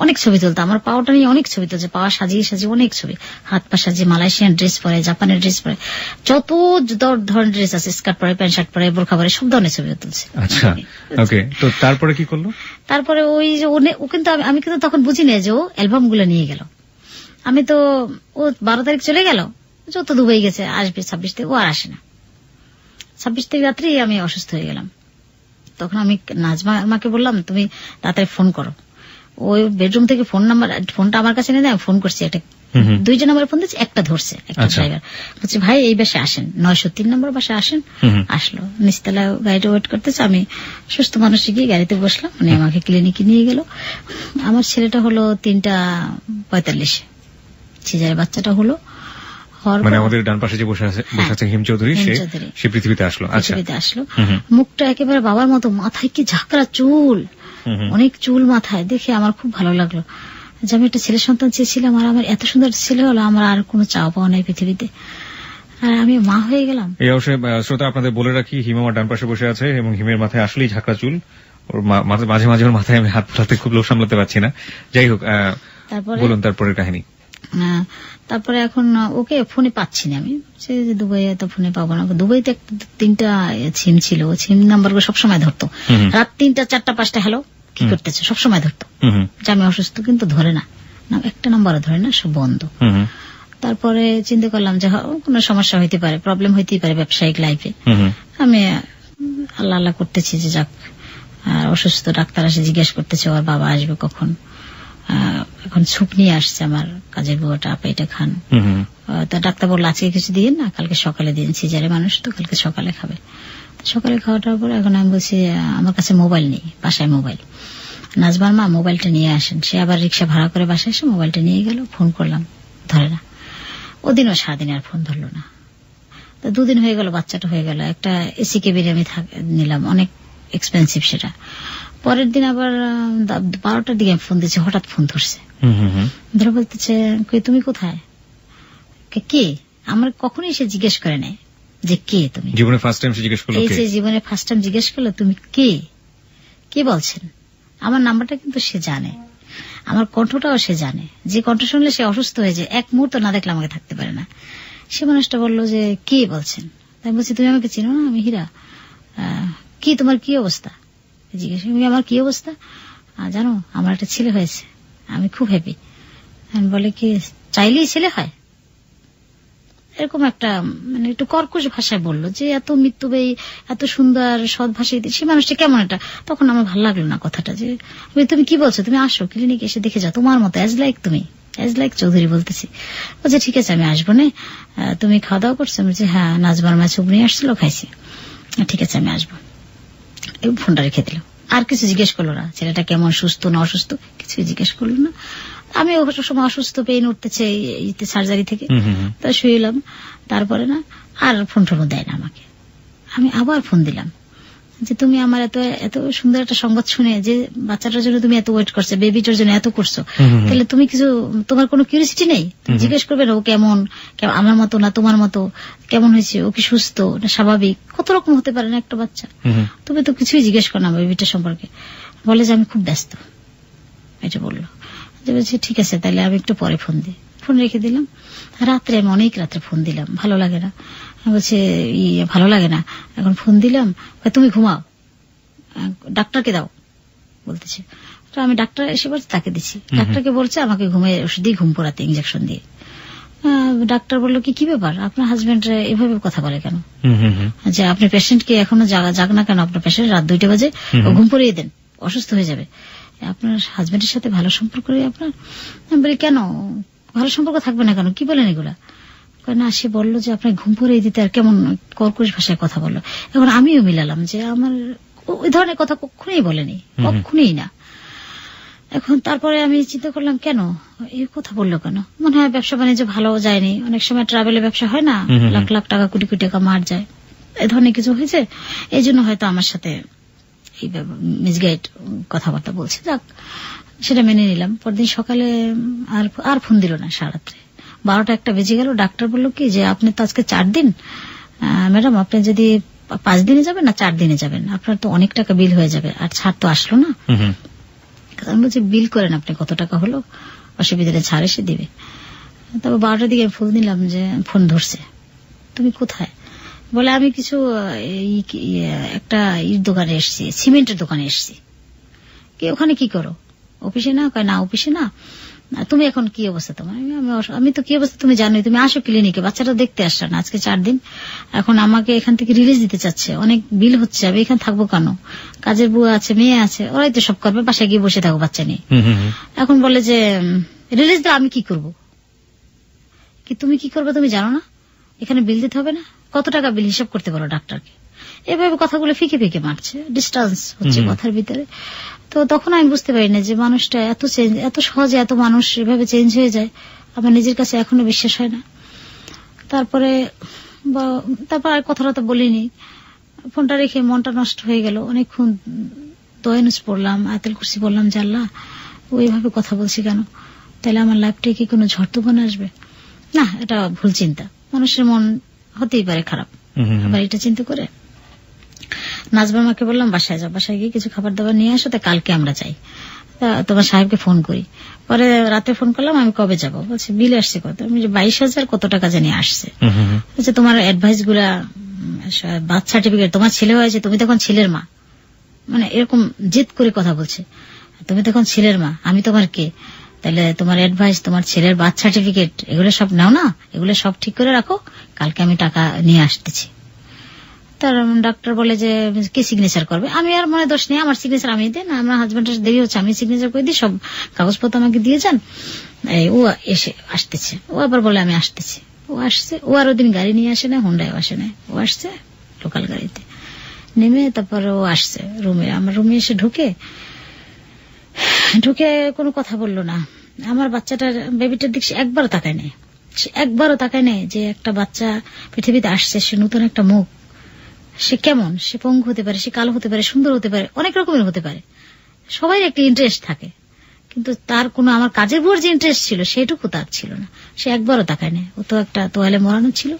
অনেক ছবি তুলতো। আমার পাওয়াটা নিয়ে অনেক ছবি তুলছে, পাওয়া সাজিয়ে সাজিয়ে অনেক ছবি, হাত পা সাজিয়ে, মালয়েশিয়ান ড্রেস পরে, জাপানের ড্রেস পরে, যত ধরনের ড্রেস আছে, স্কার্ট পরে, প্যান্ট শার্ট পরে, বোরখা পরে, সব ধরনের ছবি তুলছে। আচ্ছা, ওকে। তো তারপরে কি করলো? তারপরে ওই যে ও কিন্তু, আমি কিন্তু তখন বুঝি না যে ও অ্যালবাম গুলো নিয়ে গেল। আমি তো, ও 12 তারিখ চলে গেল, যত দুবাই গেছে, আসবে 26 তারিখ, ও আর আসে না। 26 তারিখ রাত্রে আমি অসুস্থ হয়ে গেলাম। তখন আমি নাজমা আমাকে বললাম, তুমি তাড়াতাড়ি ফোন করো। ওই বেডরুম থেকে ফোনটা আমার কাছে নিয়ে দেয়, ফোন করছি, একটা 2টা নাম্বারে ফোন দিচ্ছি, একটা ধরছে, একটা ড্রাইভার বলছে, ভাই এই বাসে আসেন, 903 নম্বর বাসে আসেন। আসলো, নিচতলা গাড়িটা ওয়েট করতেছে। আমি সুস্থ মানুষে গিয়ে গাড়িতে বসলাম, মানে আমাকে ক্লিনিকে নিয়ে গেল। আমার ছেলেটা হলো 3:45, সিজারের বাচ্চাটা হলো। মানে আমাদের ডান পাশে যে বসে আছে হিম চৌধুরী, সে পৃথিবীতে আসলো। মুখটা একেবারে বাবার মতো, মাথায় কি ঝাঁকড়া চুল, অনেক চুল মাথায়। দেখে আমার খুব ভালো লাগলো যে আমি একটা ছেলে সন্তান চেয়েছিলাম, আর আমার এত সুন্দর ছেলে হলো। আমার আর কোনো চাওয়া পাওয়া নাই পৃথিবীতে, আর আমি মা হয়ে গেলাম। এই অবশ্যই শ্রোতা, আপনাদের বলে রাখি, হিম আমার ডান পাশে বসে আছে এবং হিমের মাথায় আসলেই ঝাঁকড়া চুল। ওর মাঝে মাঝে ওর মাথায় আমি হাত ফেলাতে খুব লোভ সামলাতে পারছি না। যাই হোক, বলুন তারপরের কাহিনী। তারপরে এখন ওকে ফোনে পাচ্ছি না আমি, দুবাই তো ফোনে পাবো না। দুবাইতে 3টা সিম ছিল, সিম নাম্বার সবসময় ধরতো, রাত 3টা 4টা 5টা হ্যালো কি করতেছে সবসময় ধরতো, যে আমি অসুস্থ, কিন্তু ধরে না, একটা নাম্বারও ধরে না, সব বন্ধ। তারপরে চিন্তা করলাম যে কোনো সমস্যা হইতে পারে, প্রবলেম হইতেই পারে ব্যবসায়িক লাইফে। আমি আল্লাহ আল্লাহ করতেছি যে যাক, অসুস্থ, ডাক্তার আসে জিজ্ঞেস করতেছে ওর বাবা আসবে কখন। এখন স্যুপ নিয়ে আসছে আমার কাজের বুয়াটা, আপা এটা খান। তা ডাক্তার বললো আজকে কিছু দিয়ে না, কালকে সকালে দিন, সিজারে মানুষ তো, কালকে সকালে খাবে। সকালে খাওয়াটার পরে এখন আমি বলছি আমার কাছে মোবাইল নেই, বাসায় মোবাইল। নাজমার মা মোবাইলটা নিয়ে আসেন। সে আবার রিক্সা ভাড়া করে বাসায় এসে মোবাইলটা নিয়ে গেল। ফোন করলাম, ধরে না। ওদিনও সারাদিন আর ফোন ধরলো না। 2 দিন হয়ে গেল, বাচ্চাটা হয়ে গেল। একটা এসি কেবিনে আমি নিলাম, অনেক এক্সপেন্সিভ সেটা। পরের দিন আবার 12টার দিকে ফোন দিচ্ছে, হঠাৎ ফোন ধরছে, ধরে বলতেছে তুমি কোথায়, কে? আমার কখনোই সে জিজ্ঞেস করে নাই যে কে তুমি, জীবনে ফার্স্ট টাইম জিজ্ঞেস করলো। এই যে জীবনে ফার্স্ট টাইম জিজ্ঞেস করলো তুমি কে বলছেন। আমার নাম্বারটা কিন্তু সে জানে, আমার কণ্ঠটাও সে জানে, যে কণ্ঠ শুনলে সে অসুস্থ হয়ে যায়, এক মুহূর্ত না দেখলে আমাকে থাকতে পারে না। সে মানুষটা বললো যে কে বলছেন। তাই বলছি তুমি আমাকে চিনো না, আমি হীরা। কি তোমার কি অবস্থা জিজ্ঞেস। আমার কি অবস্থা জানো, আমার একটা ছেলে হয়েছে, আমি খুব হ্যাপি। বলে কি চাইলেই ছেলে হয়? এরকম একটা মানে একটু কর্কশ ভাষায় বললো, যে এত মৃত্যুবাহী, এত সুন্দর সৎ ভাষায় সে মানুষটা কেমন একটা। তখন আমার ভালো লাগলো না কথাটা, যে তুমি কি বলছো, তুমি আসো ক্লিনিকে এসে দেখে যাও, তোমার মতো অ্যাজ লাইক তুমি, অ্যাজ লাইক চৌধুরী বলতেছি। বলছে ঠিক আছে আমি আসবো না, তুমি খাওয়া দাওয়া করছো? বলছি হ্যাঁ, নাজমার মা চুপ নিয়ে আসছিল, খাইছি। ঠিক আছে আমি আসবো। ফোনটা রেখে দিল, আর কিছু জিজ্ঞেস করলো না, ছেলেটা কেমন, সুস্থ না অসুস্থ, কিছু জিজ্ঞেস করলো না। আমি সময় অসুস্থ, পেইন উঠতেছে সার্জারি থেকে, তা শুইলাম। তারপরে না আর ফোন দেয় না আমাকে। আমি আবার ফোন দিলাম যে তুমি আমার এত সুন্দর একটা সংবাদ শুনে, যে বাচ্চাটার জন্য তুমি এত ওয়েট করছো, বেবিটার জন্য এত করছো, তাহলে তুমি কিছু, তোমার কোনো কিউরিসিটি নেই? তুমি জিজ্ঞেস করবে না ও কেমন, আমার মতো না তোমার মতো, কেমন হয়েছে, ও কি সুস্থ না স্বাভাবিক, কত রকম হতে পারে না একটা বাচ্চা। তুমি তো কিছুই জিজ্ঞেস করো না বেবিটার সম্পর্কে। বলে যে আমি খুব ব্যস্ত, এটা বললো। বলছি ঠিক আছে তাহলে আমি একটু পরে ফোন দিই। ফোন রেখে দিলাম। রাত্রে আমি অনেক রাত্রে ফোন দিলাম, ভালো লাগে না। বলছে ভালো লাগে না, এখন ফোন দিলাম, তুমি ঘুমাও, ডাক্তারকে দাও বলতেছে। তো আমি ডাক্তার এসে বলছে তাকে দিচ্ছি, ডাক্তারকে বলছে আমাকে ঘুমিয়ে ওষুধ দিয়ে ঘুম পড়াতে, ইঞ্জেকশন দিয়ে। ডাক্তার বললো কি ব্যাপার, আপনার হাজবেন্ড এভাবে কথা বলে কেন, যে আপনি পেশেন্টকে এখনো জাগ না কেন, আপনার পেশেন্ট রাত 2টা বাজে, ঘুম পড়িয়ে দেন, অসুস্থ হয়ে যাবে, আপনার হাজবেন্ডের সাথে ভালো সম্পর্ক আপনার। আমি বলি কেন ভালো সম্পর্ক থাকবে না কেন, কি বলেন এগুলা? না সে বললো যে আপনার ঘুম পড়িয়ে দিতে, আর কেমন কর্কশ ভাষায় কথা বললো। এখন আমিও মিলালাম যে আমার ওই ধরনের কথা কখনোই বলেনি, কখনোই না। এখন তারপরে আমি চিন্তা করলাম কেন এই কথা বললো কেন, মনে হয় ব্যবসা বাণিজ্য ভালো যায়নি, অনেক সময় ট্রাভেলের ব্যবসা হয় না, লাখ লাখ টাকা কোটি কোটি টাকা মার যায়, এ ধরনের কিছু হয়েছে, এই জন্য হয়তো আমার সাথে এই মিসগাইড কথাবার্তা বলছে। যাক, সেটা মেনে নিলাম। পরদিন সকালে আর ফোন দিল না। সারাত্রে 12টা-1টা বেজে গেল। ডাক্তার বলল কি যে আপনি তো আজকে 4 দিন, ম্যাডাম আপনি যদি 5 দিনে যাবেন না 4 দিনে যাবেন, আপনার তো অনেক টাকা বিল হয়ে যাবে, আর ছাড় তো আসলো না। আমি বলছি বিল করেন আপনি, কত টাকা হলো, অসুবিধা নেই, ছাড় এসে দিবে। তবে 12টার দিকে ফোন দিলাম, যে ফোন ধরছে। তুমি কোথায়? বলে আমি কিছু একটা দোকানে এসছি, সিমেন্টের দোকানে এসছি। কি ওখানে কি করো? অফিসে না? কয় না অফিসে না। তুমি এখন কি অবস্থা তোমার? আমি তো কি অবস্থা তুমি জানোই, তুমি আসো ক্লিনিকে, বাচ্চাটা দেখতে আসছে না, আজকে 4 দিন। এখন আমাকে এখান থেকে রিলিজ দিতে চাচ্ছে, অনেক বিল হচ্ছে, আমি এখানে থাকবো কেন? কাজের বুয়া আছে, মেয়ে আছে, ওরাই তো সব করবে, বাসায় গিয়ে বসে থাকো বাচ্চা নিয়ে। এখন বলে যে রিলিজ দাও, আমি কি করব? কি তুমি কি করবে তুমি জানো না? এখানে বিল দিতে হবে না? কত টাকা বিল হিসাব করতে পারো ডাক্তারকে? এভাবে কথাগুলো ফিকে ফিকে মারছে, ডিস্টেন্স হচ্ছে কথার ভিতরে। তো তখন আমি বুঝতে পারি না যে মানুষটা এত সহজে এত মানুষ এভাবে চেঞ্জ হয়ে যায়, আমার নিজের কাছে এখনো বিশ্বাস হয় না। তারপর আর কথাটা বলিনি, ফোনটা রেখে মনটা নষ্ট হয়ে গেল। অনেকক্ষণ দয়ানুস পড়লাম, আয়াতুল কুরসি পড়লাম, যে আল্লাহ ওইভাবে কথা বলছি কেন? তাহলে আমার লাইফটায় কি কোনো ঝড় তুফান আসবে? না, এটা ভুল চিন্তা, মানুষের মন হতেই পারে খারাপ। আবার এটা চিন্তা করে নাজবার মাকে বললাম বাসায় যাও, বাসায় গিয়ে কিছু খাবার দাবার নিয়ে আসো, তা কালকে আমরা যাই, তোমার সাহেবকে ফোন করি। পরে রাতে ফোন করলাম, আমি কবে যাব? বলছে বিল আসছে কত? আমি 22,000 কত টাকা জানি আসছে। বলছে তোমার অ্যাডভাইস গুলা, বার্থ সার্টিফিকেট, তোমার ছেলে হয়েছে, তুমি তখন ছেলের মা, মানে এরকম জেদ করে কথা বলছে। তুমি তখন ছেলের মা, আমি তোমার কে? তাহলে তোমার অ্যাডভাইস, তোমার ছেলের বার্থ সার্টিফিকেট, এগুলো সব নাও না, এগুলো সব ঠিক করে রাখো, কালকে আমি টাকা নিয়ে আসতেছি। তার ডাক্তার বলে যে কে সিগনেচার করবে? আমি আর মনে দোষ নেই, আমার সিগনেচার আমি দেন, আমার হাজবেন্ডের দেরি হচ্ছে, আমি সিগনেচার করে দিই, সব কাগজপত্র আমাকে দিয়ে যান। ও এসে আসতেছে, ও আবার বলে আমি আসতেছি। ও আসছে, ও আর ওদিন গাড়ি নিয়ে আসে না, হোন্ডায় আসে না, ও আসছে লোকাল গাড়িতে নেমে, তারপর ও আসছে রুমে। আমার রুমে এসে ঢুকে কোনো কথা বললো না। আমার বাচ্চাটার, বেবিটার দিক সে একবারও তাকায় নেই, সে একবারও তাকায় নেই যে একটা বাচ্চা পৃথিবীতে আসছে, সে নতুন একটা মুখ, সে কেমন, সে পঙ্গু হতে পারে, সে কালো হতে পারে, সুন্দর হতে পারে, অনেক রকমের হতে পারে, সবাই একটা ইন্টারেস্ট থাকে, কিন্তু তার কোনো আমার কাজের উপর যে ইন্টারেস্ট ছিল সেটুকু তার ছিল না। সে একবারও তাকায় নেই। ও তো একটা তোয়ালে মরানো ছিল,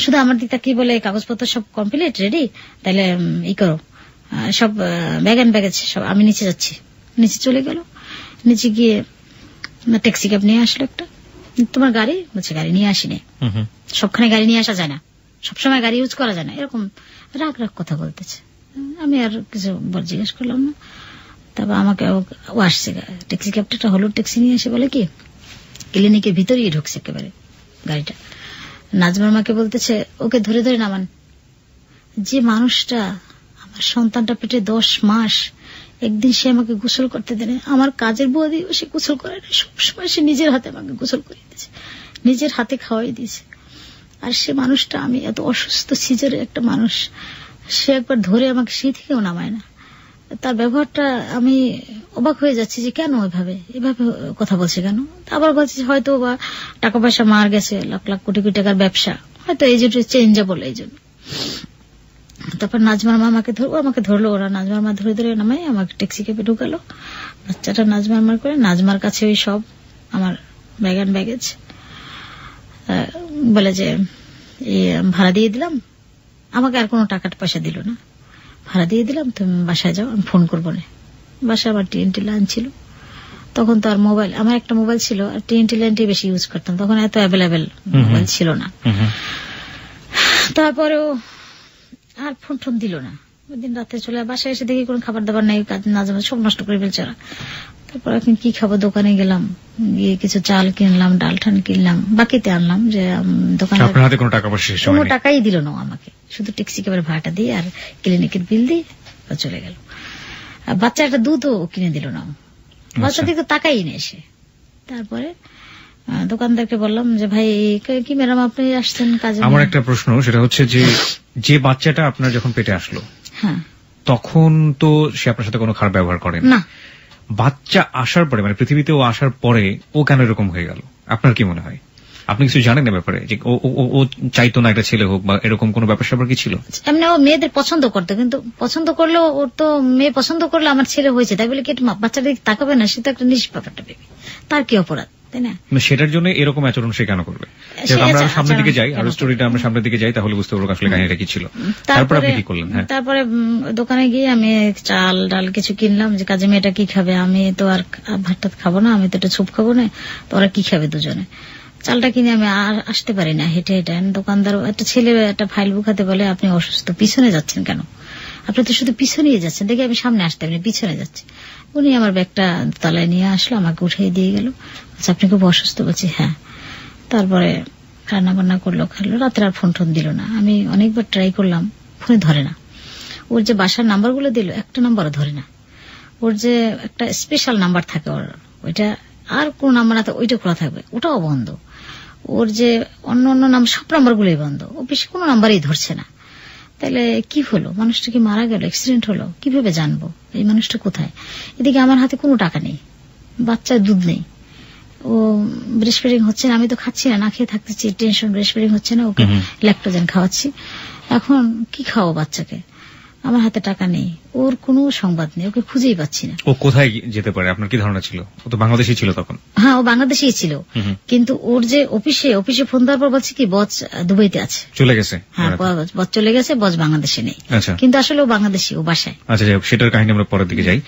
শুধু আমার দিকটা কি বলে কাগজপত্র সব কমপ্লিট রেডি, তাহলে ই করো, সব ব্যাগ এন্ড ব্যাগেজ সব, আমি নিচে যাচ্ছি। নিচে চলে গেল, নিচে গিয়ে ট্যাক্সি ক্যাব নিয়ে আসলো একটা। তোমার গাড়ি? বলছে গাড়ি নিয়ে আসিনি। সবখানে গাড়ি নিয়ে আসা যায় না, সবসময় গাড়ি ইউজ করা যায় না, এরকম রাগ রাগ কথা বলতেছে। আমি আর কিছু জিজ্ঞেস করলাম না। তারপর আমাকে ও আসছে, ট্যাক্সি ক্যাবটা হলো ট্যাক্সি নিয়ে এসে বলে কি ক্লিনিকের ভিতরেই ঢুকছে একেবারে গাড়িটা। নাজমার মাকে বলতেছে ওকে ধরে ধরে নামান। যে মানুষটা আমার সন্তানটা পেটে 10 মাস, একদিন সে আমাকে গোসল করতে দেয়, আমার কাজের বুয়া দিয়ে সে গোসল করে না, সবসময় সে নিজের হাতে আমাকে গোসল করে দিয়েছে, নিজের হাতে খাওয়াই দিয়েছে। আর সে মানুষটা, আমি এত অসুস্থ সিজারে একটা মানুষ, সে একবার ধরে আমাকে সেই থেকেও নামায় না। তার ব্যবহারটা আমি অবাক হয়ে যাচ্ছি যে কেন এভাবে কথা বলছে কেন। আবার বলছে হয়তো বা টাকা পয়সা মার গেছে, লাখ লাখ কোটি কোটি টাকার ব্যবসা, হয়তো এই জন্য চেঞ্জেবল, এই জন্য। তারপর নাজমার মা আমাকে ধরলো, ওরা নাজমার মা ধরে ধরে নামাই আমাকে ট্যাক্সি ক্যাবে ঢুকালো। বাচ্চাটা নাজমার মার করে, নাজমার কাছে ওই সব আমার ব্যাগ এন্ড ব্যাগেজ, বলে যে ভাড়া দিয়ে দিলাম, আমাকে আর কোনো টাকা পয়সা দিল না, ভাড়া দিয়ে দিলাম, তুমি বাসায় যাও, আমি ফোন করবো না। বাসায় আমার টিএনটি লাইন ছিল, তখন তো আর মোবাইল, আমার একটা মোবাইল ছিল, আর টিএনটি লাইনটি বেশি ইউজ করতাম, তখন এত অ্যাভেলেবেল মোবাইল ছিল না। তারপরেও আর ফোন টোন দিল না। ওই দিন রাতে চলে বাসায় এসে দেখি কোনো খাবার দাবার নেই, কাজ না যাবে, সব নষ্ট করে ফেলছে ওরা। তারপর এখন কি খাবো, দোকানে গেলাম, গিয়ে কিছু চাল কিনলাম, ডাল ঠান কিনলাম, বাকিতে আনলাম, যে দোকানে কোনো টাকাই দিল না আমাকে, শুধু ট্যাক্সি ক্যাবের ভাড়াটা দিয়ে আর ক্লিনিকের বিল দিয়ে চলে গেল। বাচ্চা একটা দুধও কিনে দিল না, বাচ্চা দিকে তাকাই না এসে। তারপরে দোকানদারকে বললাম যে ভাই কি ম্যাডাম আপনি আসছেন কাজে? আমার একটা প্রশ্ন, সেটা হচ্ছে যে বাচ্চাটা আপনার যখন পেটে আসলো, হ্যাঁ, তখন তো সে আপনার সাথে কোনো খারাপ ব্যবহার করেন না। বাচ্চা আসার পরে, মানে পৃথিবীতে ও আসার পরে ও কেন এরকম হয়ে গেল আপনার কি মনে হয়? আপনি কিছু জানেন না ব্যাপারে যে ও চাইতো না একটা ছেলে হোক বা এরকম কোনো ব্যাপার স্যাপার কি ছিল? এমনি ও মেয়েদের পছন্দ করতো, কিন্তু পছন্দ করলেও ওর তো মেয়ে পছন্দ করলে আমার ছেলে হয়েছে তাই বলে কি বাচ্চাটা তাকাবে না? সে তো একটা নিষ্পাপটা বেবি, তার কি অপরাধ, তাই না? সেটার জন্য এরকম আচরণ সে কেন করবে? আমরা সামনের দিকে যাই, আর স্টোরিটা আমরা সামনের দিকে যাই, তাহলে বুঝতে পারবো আসলে কাহিনীটা কি ছিল। তারপর আপনি কি করলেন? তারপরে দোকানে গিয়ে আমি চাল ডাল কিছু কিনলাম, যে কাজে মেয়েটা কি খাবে, আমি তো আর ভাত টাত খাবো না, আমি তো একটা স্যুপ খাবো না, তো ওরা কি খাবে দুজনে। চালটা কিনে আমি আর আসতে পারি না, হেঁটে হেঁটে। দোকানদার একটা ছেলে একটা ফাইল বুকাতে বলে, আপনি অসুস্থ, পিছনে যাচ্ছেন কেন? আপনি তো শুধু পিছনেই যাচ্ছেন, দেখে আমি সামনে আসতে পারি, পিছনে যাচ্ছি। উনি আমার ব্যাগটা তলায় নিয়ে আসলো, আমাকে উঠিয়ে দিয়ে গেল। আচ্ছা, আপনি খুব অসুস্থ? বলছি হ্যাঁ। তারপরে রান্না বান্না করলো, খাইলো। রাত্রে আর ফোন টোন দিল না। আমি অনেকবার ট্রাই করলাম, ফোনে ধরে না। ওর যে বাসার নাম্বারগুলো দিল, একটা নাম্বারও ধরে না। ওর যে একটা স্পেশাল নাম্বার থাকে ওর, ওইটা আর কোন নাম্বার না, ওইটা খোলা থাকবে, ওটাও বন্ধ। ওর যে অন্য অন্য নাম, সব নাম্বারগুলোই বন্ধ। ও বেশি কোনো নাম্বারই ধরছে না। তাহলে কি হলো? মানুষটা কি মারা গেল, অ্যাক্সিডেন্ট হলো? কিভাবে জানবো এই মানুষটা কোথায়? এদিকে আমার হাতে কোনো টাকা নেই, বাচ্চার দুধ নেই, ও ব্রেস্ট ফিডিং হচ্ছে না, আমি তো খাচ্ছি না, না খেয়ে থাকতেছি, টেনশন, ব্রেস্ট ফিডিং হচ্ছে না, ওকে ল্যাকটোজেন খাওয়াচ্ছি। এখন কি খাওয়াবো বাচ্চাকে? আমার হাতে টাকা নেই, ওর কোনো সংবাদ নেই, ওকে খুঁজেই পাচ্ছি না। ও কোথায় যেতে পারে আপনার কি ধারণা ছিল? ও তো বাংলাদেশি ছিল তখন। হ্যাঁ, ও বাংলাদেশই ছিল, কিন্তু ওর যে অফিসে ফোন দেওয়ার পর বলছে কি বস দুবাইতে আছে, চলে গেছে। হ্যাঁ, বস চলে গেছে, বস বাংলাদেশে নেই। কিন্তু আসলে ও বাংলাদেশি, ও বাসায়। আচ্ছা, যাই হোক, সেটার কাহিনী আমরা পরের দিকে যাই।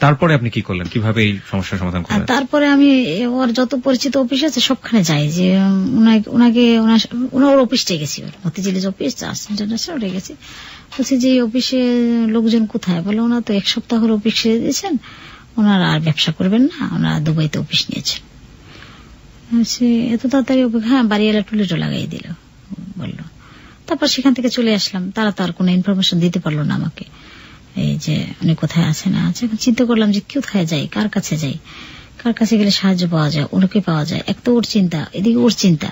তারপরে আপনি কি করলেন, কিভাবে এই সমস্যার সমাধান করলেন? তারপরে আমি ওর যত পরিচিত অফিস আছে সবখানে যাই, যে ওনার অফিসটাই গেছি, মতিঝিলের অফিস ইন্টারন্যাশনাল গেছি। বলছি যে অফিসে লোকজন কোথায়? বলে ওনার তো 1 সপ্তাহ হলো অফিস ছেড়ে দিয়েছেন, ওনারা আর ব্যবসা করবেন না, ওনারা দুবাইতে অফিস নিয়েছেন। এত তাড়াতাড়ি? হ্যাঁ, বাড়িওয়ালা টুলেটো লাগাই দিল বললো। তারপর সেখান থেকে চলে আসলাম। তারা তো আর কোনো ইনফরমেশন দিতে পারলো না আমাকে, এই যে উনি কোথায় আছে না আছে। এখন চিন্তা করলাম যে কোথায় যাই, কার কাছে যাই, কার কাছে গেলে সাহায্য পাওয়া যায়, ওনাকে পাওয়া যায়। এক তো ওর চিন্তা, এদিকে ওর চিন্তা,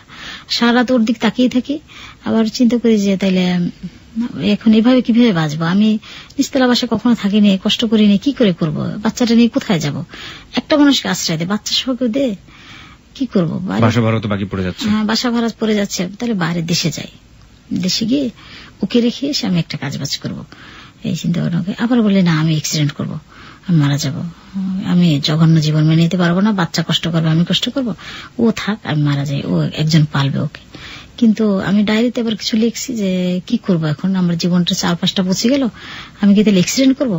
সারা তো ওর দিক তাকিয়ে থাকি। আবার চিন্তা করি যে তাইলে এখন এভাবে কিভাবে বাঁচবো? আমি নিচতলা বাসায় কখনো থাকিনি, কষ্ট করিনি, কি করে করবো? বাচ্চাটা নিয়ে কোথায় যাব? একটা মানুষকে আশ্রয় দে, বাচ্চা সহ কেউ দে, কি করবো? বাসা ভাড়া তো বাকি পড়ে যাচ্ছে। হ্যাঁ, বাসা ভাড়া পড়ে যাচ্ছে। তাহলে বাইরে দেশে যাই, দেশে গিয়ে ওকে রেখে এসে আমি একটা কাজ বাজ করবো, এই চিন্তা ভাবনা। আবার বললে না, আমি অ্যাক্সিডেন্ট করবো, আমি মারা যাব, আমি জঘন্য জীবন মেনে নিতে পারবো না, বাচ্চা কষ্ট করবে, আমি কষ্ট করবো, ও থাক, আমি মারা যাই, ও একজন পালবে ওকে। কিন্তু আমি ডায়েরিতে আবার কিছু লিখছি যে কি করবো এখন, আমার জীবনটা 4-5টা পৌঁছে গেল, আমি কি তাহলে অ্যাক্সিডেন্ট করবো?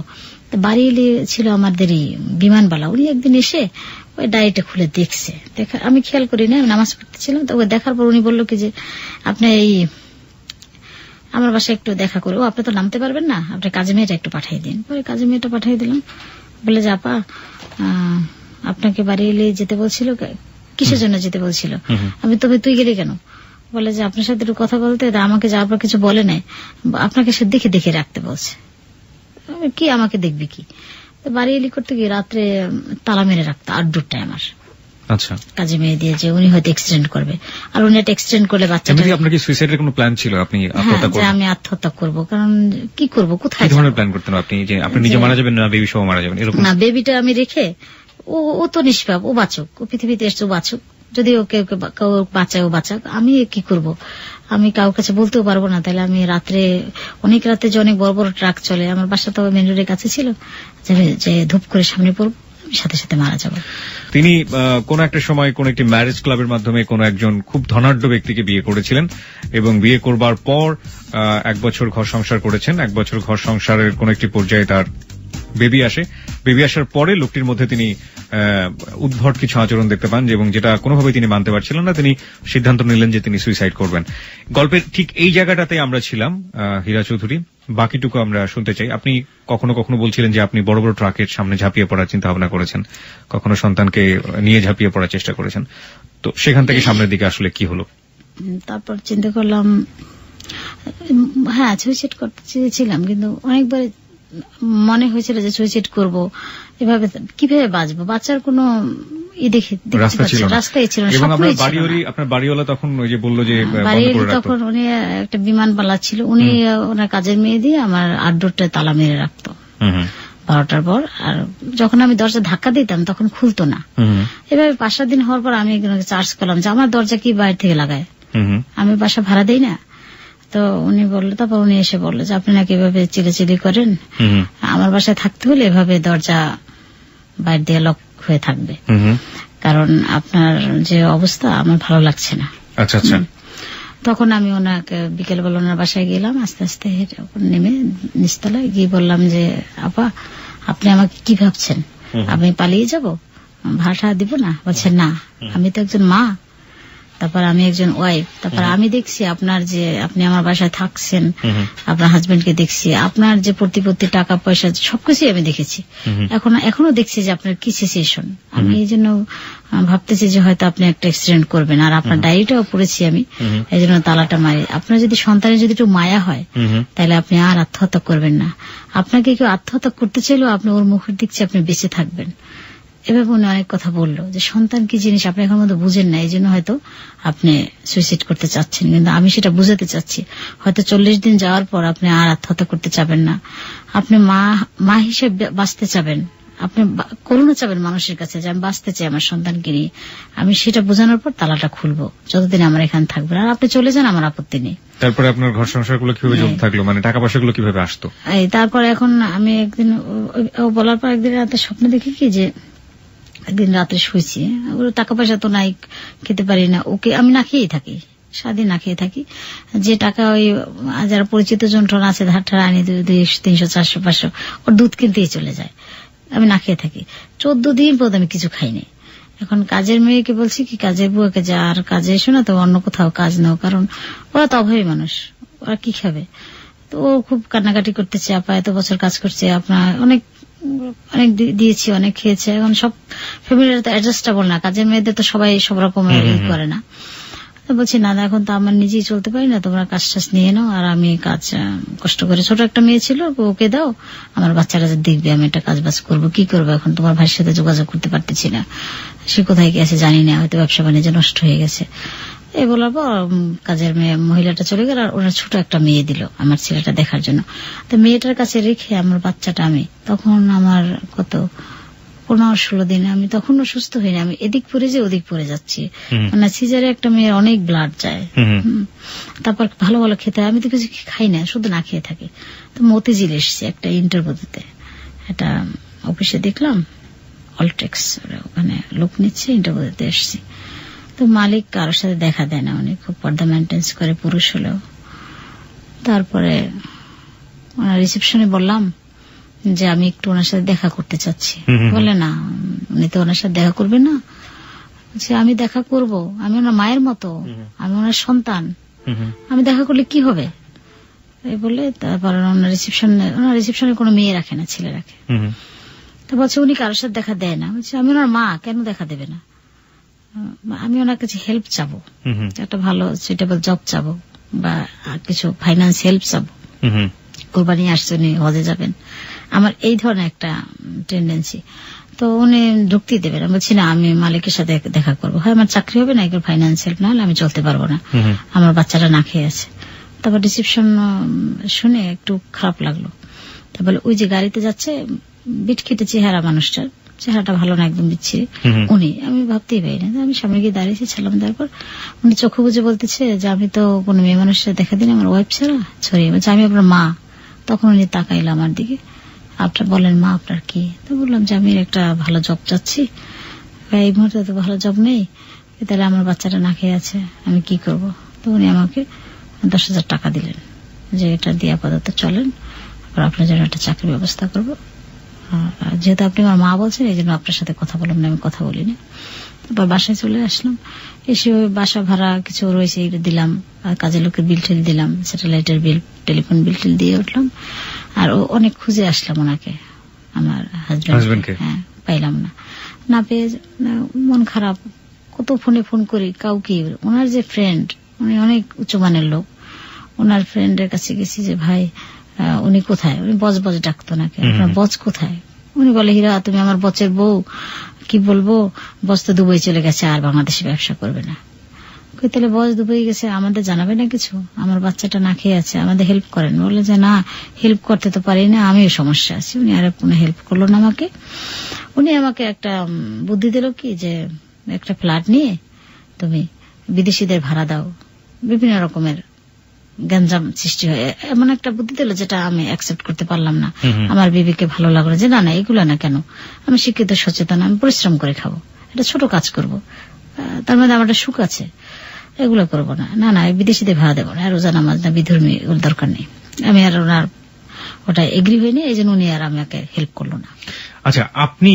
বাড়ি এলে ছিল আমাদেরই বিমানবালা, উনি একদিন এসে ওই ডায়েরিটা খুলে দেখছে। আমি খেয়াল করি না, আমি নামাজ পড়তেছিলাম, তো ওকে দেখার পর উনি বললো কি যে আপনি এই আমার বাসায় একটু দেখা করে, ও আপনি তো নামতে পারবেন না, আপনি কাজে মেয়েটা একটু পাঠিয়ে দিন। পরে কাজে মেয়েটা পাঠিয়ে দিলাম। বলে যে আপা, আপনাকে বাড়ি এলে যেতে বলছিল, কিসের জন্য যেতে বলছিল? আমি তুই গেলি কেন? বলে যে আপনার সাথে একটু কথা বলতে, আমাকে যাওয়ার পর কিছু বলে নাই, আপনাকে সে দেখে দেখে রাখতে বলছে। কি আমাকে দেখবি কি? বাড়ি এলি করতে গিয়ে রাত্রে তালা মেরে রাখতো আউটডোরটায় আমার। আচ্ছা, কাজে মেয়ে দিয়ে যে উনি হয়তো এক্সিডেন্ট করবে, আর উনি একটা এক্সিডেন্ট করলে বাচ্চাটা। আপনার কি সুইসাইডের কোনো প্ল্যান ছিল? আপনি আমি আত্মহত্যা করবো, কারণ কি করবো, কোথায়? কি ধরনের প্ল্যান করতেন আপনি? যে আপনি নিজে মারা যাবেন না বেবি সহ মারা যাবেন এরকম? না, বেবিটা আমি রেখে, ও তো নিষ্পাপ, ও বাঁচুক, ও পৃথিবীতে এসছে, ও বাঁচুক, যদি ওকে বাঁচায় ও বাঁচাক, আমি কি করব? আমি কারোর কাছে বলতেও পারবো না। তাহলে আমি রাত্রে, অনেক রাতে যে অনেক বড় বড় ট্রাক চলে, আমার বাসা তো মেন রোডের কাছে ছিল, যে ধূপ করে সামনে পড়বো, সাথে সাথে মারা যাব। তিনি কোন একটা সময় কোন একটি ম্যারেজ ক্লাবের মাধ্যমে কোন একজন খুব ধনাঢ্য ব্যক্তিকে বিয়ে করেছিলেন, এবং বিয়ে করবার পর 1 বছর ঘর সংসার করেছেন। 1 বছর ঘর সংসারের কোন একটি পর্যায়ে তার বেবি আসে। বেবি আসার পরে লোকটির মধ্যে তিনি উদ্ভট কিছু আচরণ দেখতে পান, এবং যেটা কোনোভাবেই তিনি মানতে পারছিলেন না। তিনি সিদ্ধান্ত নিলেন যে তিনি সুইসাইড করবেন। গল্পের ঠিক এই জায়গাটাতে আমরা ছিলাম, হীরা চৌধুরী। বাকিটুকু আমরা শুনতে চাই। আপনি কখনো কখনো বলছিলেন যে আপনি বড় বড় ট্রাকের সামনে ঝাঁপিয়ে পড়ার চিন্তা ভাবনা করেছেন, কখনো সন্তানকে নিয়ে ঝাঁপিয়ে পড়ার চেষ্টা করেছেন। তো সেখান থেকে সামনের দিকে আসলে কি হলো? তারপর চিন্তা করলাম, হ্যাঁ সুইসাইড করতে চেয়েছিলাম, কিন্তু অনেকবার মনে হয়েছিল যে সুইসাইড করব, এভাবে কিভাবে বাঁচবো, বাঁচার কোনো রাস্তাই ছিল না। আপনার বাড়িওয়ালা তখন ওই যে বললো যে তখন উনি একটা বিমানবালা ছিল, উনি ওনার কাজের মেয়ে দিয়ে আমার আউটডোরটা তালা মেরে রাখতো। 12টার পর। আর যখন আমি দরজা ধাক্কা দিতাম তখন খুলতো না। এভাবে 5-7 দিন হওয়ার পর আমি একজনকে চার্জ করলাম যে আমার দরজা কি বাইরে থেকে লাগায়, আমি বাসা ভাড়া দেই না। তো উনি বললো, তারপর উনি এসে বললো যে আপনি নাকি এভাবে চিলেচিলি করেন, আমার বাসায় থাকতে হলে এভাবে দরজা বাইরে দিয়ে লক হয়ে থাকবে, কারণ আপনার যে অবস্থা আমার ভালো লাগছে না। আচ্ছা আচ্ছা। তখন আমি ওনাকে বিকেলবেলা ওনার বাসায় গেলাম, আস্তে আস্তে নেমে নিচতলায় গিয়ে বললাম যে আপা আপনি আমাকে কি ভাবছেন, আমি পালিয়ে যাব, ভাড়া দিব না? বলছেন না, আমি তো একজন মা, তারপর আমি একজন ওয়াইফ, তারপর আমি দেখছি আপনার যে আপনি আমার বাসায় থাকছেন, আপনার হাজবেন্ডকে দেখছি, আপনার যে প্রতিপত্তি টাকা পয়সা সবকিছুই আমি দেখেছি, এখনো দেখছি যে আপনার কি সিচুয়েশন। আমি এই জন্য ভাবতেছি যে হয়তো আপনি একটা অ্যাক্সিডেন্ট করবেন, আর আপনার ডায়েরিটাও পড়েছি আমি, এই জন্য তালাটা মারি। আপনার যদি সন্তানের যদি একটু মায়া হয় তাহলে আপনি আর আত্মহত্যা করবেন না। আপনাকে কেউ আত্মহত্যা করতে চাইলেও আপনি ওর মুখের দিকছে আপনি বেঁচে থাকবেন। এভাবে উনি অনেক কথা বললো যে সন্তান কি জিনিস আপনি এখন মতো বুঝেন না, এই জন্য হয়তো আপনি সুইসাইড করতে চাচ্ছেন, কিন্তু আমি সেটা বুঝাতে চাচ্ছি হয়তো 40 দিন যাওয়ার পর আপনি আর আত্মহত্যা করতে চাবেন না, আপনি মা হিসেবে বাঁচতে চাবেন, আপনি করুণা চাবেন মানুষের কাছে যে আমি বাঁচতে চাই আমার সন্তানকে নিয়ে। আমি সেটা বোঝানোর পর তালাটা খুলবো, যতদিন আমার এখানে থাকবে, আর আপনি চলে যান, আমার আপত্তি নেই। তারপরে আপনার ঘর সংসারগুলো কিভাবে চলতে থাকলো, মানে টাকা পয়সাগুলো কিভাবে আসতো? তারপরে এখন আমি একদিন বলার পর একদিন রাতে স্বপ্ন দেখি কি যে একদিন রাত্রে শুয়েছি, ওর টাকা পয়সা তো নাই, খেতে পারি না, ওকে আমি না খেয়েই থাকি, সারাদিন না খেয়ে থাকি। যে টাকা ওই যারা পরিচিত যন্ত্রণা আছে ধার ঠার আনি 200, 300, 400, 500 ওর দুধ কিনতেই চলে যায়, আমি না খেয়ে থাকি। 14 দিন পর আমি কিছু খাইনি। এখন কাজের মেয়েকে বলছি কি কাজের বুয়াকে যা আর কাজে এসো না, তো অন্য কোথাও কাজ নাও, কারণ ওরা তো অভাবী মানুষ, ওরা কি খাবে। তো ও খুব কান্নাকাটি করতেছে, আপা এত বছর কাজ করছে, আপনার অনেক দিয়েছি, অনেক খেয়েছে, এখন সব ফ্যামিলির তো অ্যাডজাস্টেবল না, কাজের মেয়েদের তো সবাই সব রকমের করে না। বলছি না এখন তো আমার নিজেই চলতে পারি না, তোমরা কাজ টাজ নিয়ে নাও, আর আমি কাজ কষ্ট করে, ছোট একটা মেয়ে ছিল ওকে দাও, আমার বাচ্চারা দেখবে, আমি একটা কাজ বাজ করবো, কি করবো এখন, তোমার ভাইয়ের সাথে যোগাযোগ করতে পারতেছি না, সে কোথায় গেছে জানি না, হয়তো ব্যবসা বাণিজ্য নষ্ট হয়ে গেছে। এই বলার পর কাজের মেয়ে মহিলাটা চলে গেল, আর ওরা ছোট একটা মেয়ে দিল আমার ছেলেটা দেখার জন্য। তো মেয়েটার কাছে রেখে আমার বাচ্চাটা, আমি তখন আমার কত 15-16 দিন, আমি তখনও সুস্থ হইনি, আমি এদিক পরে যে ওদিক পরে যাচ্ছি, মানে সিজারে একটা মেয়ের অনেক ব্লাড যায়, তারপর ভালো ভালো খেতে হয়, আমি তো কিছু খাই না, শুধু না খেয়ে থাকি। তো মতিঝিল এসছি একটা ইন্টারভিউতে, একটা অফিসে দেখলাম অলটেক্স, ওখানে লোক নিচ্ছে, ইন্টারভিউতে এসছি। তো মালিক কারোর সাথে দেখা দেয় না, উনি খুব পর্দা মেনটেন্স করে, পুরুষ হলেও। তারপরে ওনার রিসেপশনে বললাম যে আমি একটু ওনার সাথে দেখা করতে চাচ্ছি, বলে না উনি তো ওনার সাথে দেখা করবে না, আমি দেখা করব, আমি ওনার মায়ের মতো, আমি ওনার সন্তান, আমি দেখা করলে কি হবে এই বলে। তারপর ওনার রিসেপশনে কোনো মেয়ে রাখে না, ছেলে রাখে। তো বলছে উনি কারোর সাথে দেখা দেয় না, বলছে আমি ওনার মা, কেন দেখা দেবে না, আমি ওনার কাছে হেল্প চাবো, একটা ভালো সুইটেবল জব চাবো, বা কিছু ফাইন্যান্স হেল্প চাবো, কোরবানি আসছে উনি হজে যাবেন, আমার এই ধরনের একটা টেন্ডেন্সি। তো উনি ঢুকতে দেবেন, আমি বলছি না আমি মালিকের সাথে দেখা করবো, হয় আমার চাকরি হবে না, একটু ফাইন্যান্স হেল্প না হলে আমি চলতে পারবো না, আমার বাচ্চাটা না খেয়ে আছে। তারপর রিসেপশন শুনে একটু খারাপ লাগলো, তারপরে ওই যে গাড়িতে যাচ্ছে বিট খেটে চেহারা, মানুষটার চেহারাটা ভালো না, একদম বিচ্ছিরি উনি, আমি ভাবতেই পারি না, আমি সামনে গিয়ে দাঁড়িয়েছি, ছিলাম। তারপর উনি চোখে বুঝে বলতেছে যে আমি তো কোনো মেয়ে মানুষের দেখা দিন, আমার ওয়াইফ ছাড়া ছড়িয়ে বলছে আমি আপনার মা। তখন উনি তাকাইলো আমার দিকে, আপনার বলেন মা আপনার কি? তো বললাম যে আমি একটা ভালো জব চাচ্ছি, এই মুহূর্তে তো ভালো জব নেই, তাহলে আমার বাচ্চাটা না খেয়ে আছে, আমি কি করব? তো উনি আমাকে 10,000 টাকা দিলেন যে এটা দিয়ে আপাতত চলেন, আপনার জন্য একটা চাকরির ব্যবস্থা করবো, যেহেতু আপনি আমার মা বলছেন এই জন্য আপনার সাথে কথা বললাম না, আমি কথা বলিনি। তারপর বাসায় চলে আসলাম, এসে ওই বাসা ভাড়া কিছু রয়েছে দিলাম, আর কাজের লোকের বিল টিল দিলাম, স্যাটেলাইটের বিল, টেলিফোন বিল টিল দিয়ে উঠলাম। আর অনেক খুঁজে আসলাম ওনাকে, আমার হাজবেন্ডকে, হ্যাঁ পাইলাম না, না পেয়ে মন খারাপ, কত ফোন করি কাউকে। ওনার যে ফ্রেন্ড, উনি অনেক উচ্চমানের লোক, ওনার ফ্রেন্ডের কাছে গেছি যে ভাই উনি কোথায়, উনি বজ ডাকতো নাকি, আপনার বজ কোথায়? উনি বলে হীরা তুমি আমার বচের বউ, কি বলবো, বজ তো দুবাই চলে গেছে, আর বাংলাদেশে ব্যবসা করবে না। তাহলে বয়স ডুবে গেছে, আমাদের জানাবে না কিছু? আমার বাচ্চাটা না খেয়ে আছে, আমাদের হেল্প করেন। বললে যে না, হেল্প করতে তো পারি না, আমিও সমস্যা আছি। উনি আর কোনো হেল্প করলো না আমাকে। উনি আমাকে একটা বুদ্ধি দিল কি, যে একটা ফ্ল্যাট নিয়ে তুমি বিদেশিদের ভাড়া দাও, বিভিন্ন রকমের গ্যাঞ্জাম সৃষ্টি হয়, এমন একটা বুদ্ধি দিল যেটা আমি অ্যাকসেপ্ট করতে পারলাম না। আমার বিবেকে ভালো লাগলো যে না না, এগুলো না, কেন, আমি শিক্ষিত সচেতন, আমি পরিশ্রম করে খাবো, এটা ছোট কাজ করব, তার মধ্যে আমার একটা সুখ আছে, এগুলো করবো না। না না, বিদেশিদের ভাড়া দেবো না, রোজা নামাজ না বিধর্মী, ওর দরকার নেই। আমি আর ওনার ওটা এগ্রি হয়নি, এই জন্য উনি আর আমাকে হেল্প করলো না। আচ্ছা, আপনি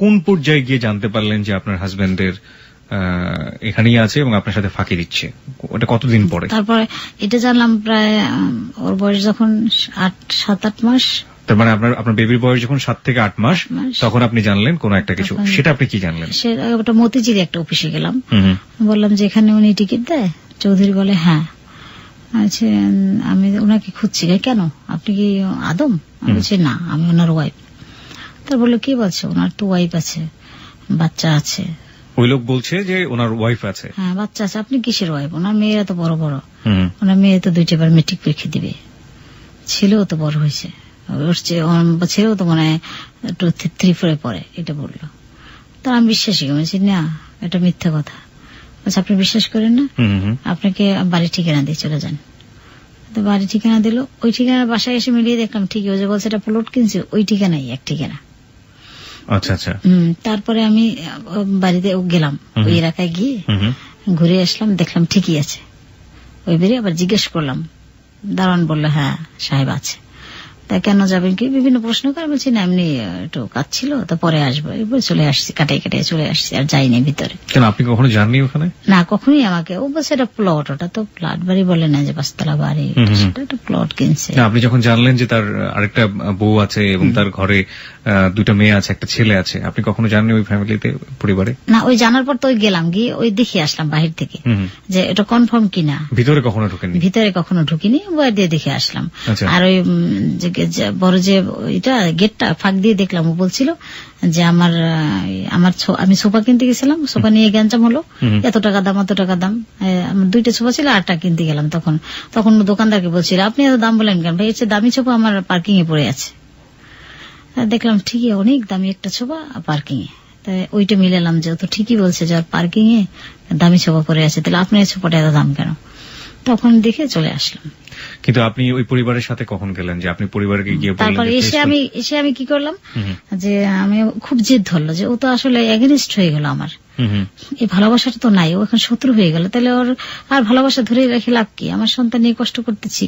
কোন পর্যায়ে গিয়ে জানতে পারলেন যে আপনার হাজবেন্ডের এখানেই আছে এবং আপনার সাথে ফাঁকি দিচ্ছে? ওটা কতদিন পরে? তারপরে এটা জানলাম প্রায় ওর বয়স যখন 7-8 মাস। তার মানে আপনার বেবির বয়স যখন 7 থেকে 8 মাস, তখন আপনি জানলেন কোন একটা কিছু। সেটা আপনি কি জানলেন? সেটা ওটা মতিঝিল একটা অফিসে গেলাম, বললাম যে এখানে উনি টিকিট দেয়? চৌধুরী বলে হ্যাঁ। আচ্ছা, আমি ওনাকে খুঁজছি। কেন, আপনি কি আদম? আমি বলছি না, আমি ওনার ওয়াইফ। তার বললো কি বলছে, ওনার তো ওয়াইফ আছে, বাচ্চা আছে। ওই লোক বলছে যে ওনার ওয়াইফ আছে? হ্যাঁ, বাচ্চা আছে। আপনি কিসের ওয়াইফ? ওনার মেয়েরা তো বড় বড়, ওনার মেয়ে তো 2বার মেট্রিক পরীক্ষা দিবে, ছেলেও তো বড় হয়েছে, ছেলেও তো মনে হয় 3-4 পরে, এটা বললো। তো আমি বিশ্বাসই করেছি না, এটা মিথ্যা কথা। আচ্ছা, আপনি বিশ্বাস করেন না, আপনাকে বাড়ির ঠিকানা দিয়ে চলে যান। তো বাড়ির ঠিকানা দিল, ওই ঠিকানা বাসায় এসে মিলিয়ে দেখলাম ঠিকই, ওই যে বলছে এটা প্লট কিনছে, ওই ঠিকানাই এক ঠিকানা। আচ্ছা আচ্ছা। তারপরে আমি বাড়িতে গেলাম, ওই এলাকায় গিয়ে ঘুরে আসলাম, দেখলাম ঠিকই আছে। ওই বেরিয়ে আবার জিজ্ঞেস করলাম, দারোয়ান বললো হ্যাঁ সাহেব আছে। তা কেন যাবেন কি, বিভিন্ন প্রশ্ন করে। বলছি না, এমনি একটু কাজ ছিল, তো পরে আসবো। এরপর চলে আসছি, কাটাই চলে আসছি, আর যাইনি ভিতরে। কেন, আপনি কখনো যাননি ওখানে? না, কখনোই। আমাকে ও বলছে এটা প্লট, ওটা তো ফ্ল্যাট বাড়ি বলে না যে 5তলা বাড়ি, সেটা একটা প্লট কিনছে। আপনি যখন জানলেন যে তার আরেকটা বউ আছে এবং তার ঘরে 2টা মেয়ে আছে, একটা ছেলে আছে, আপনি কখনো জাননি ওই ফ্যামিলিতে, পরিবারে? না, ওই জানার পর তো ওই গেলাম, গিয়ে ওই দেখে আসলাম বাহির থেকে যে এটা কনফার্ম কিনা। ভিতরে কখনো ঢুকেনি? ভিতরে কখনো ঢুকিনি, বাইরে দিয়ে দেখে আসলাম। আর ওই বড় যে এটা গেটটা ফাঁক দিয়ে দেখলাম, ও বলছিল যে আমি সোফা কিনতে গেছিলাম, সোফা নিয়ে গ্যাঞ্জাম হলো, এত টাকা দাম, অত টাকা দাম। আমার 2টা সোফা ছিল, 8টা কিনতে গেলাম। তখন দোকানদারকে বলছিল আপনি এত দাম বলেন কেন ভাই, এর চেয়ে দামি সোফা আমার পার্কিং এ পড়ে আছে। দেখলাম ঠিকই অনেক দামি একটা সোফা পার্কিং এ। তাই ওইটা মিলালাম যে ও তো ঠিকই বলছে যে পার্কিং এ দামি সোফা পড়ে আছে, তাহলে আপনার এই সোফাটা এত দাম কেন? তখন দেখে চলে আসলাম। কিন্তু আপনি ওই পরিবারের সাথে কখন গেলেন যে আপনি পরিবারকে গিয়ে বললেন? তারপর এসে আমি কি করলাম, যে আমি খুব জেদ ধরলো যে ও তো আসলে এগেনিস্ট হয়ে গেল আমার, এই ভালোবাসাটা তো নাই, ও এখন শত্রু হয়ে গেল, তাহলে ওর আর ভালোবাসা ধরে রেখে লাভ কি? আমার সন্তান নিয়ে কষ্ট করতেছি,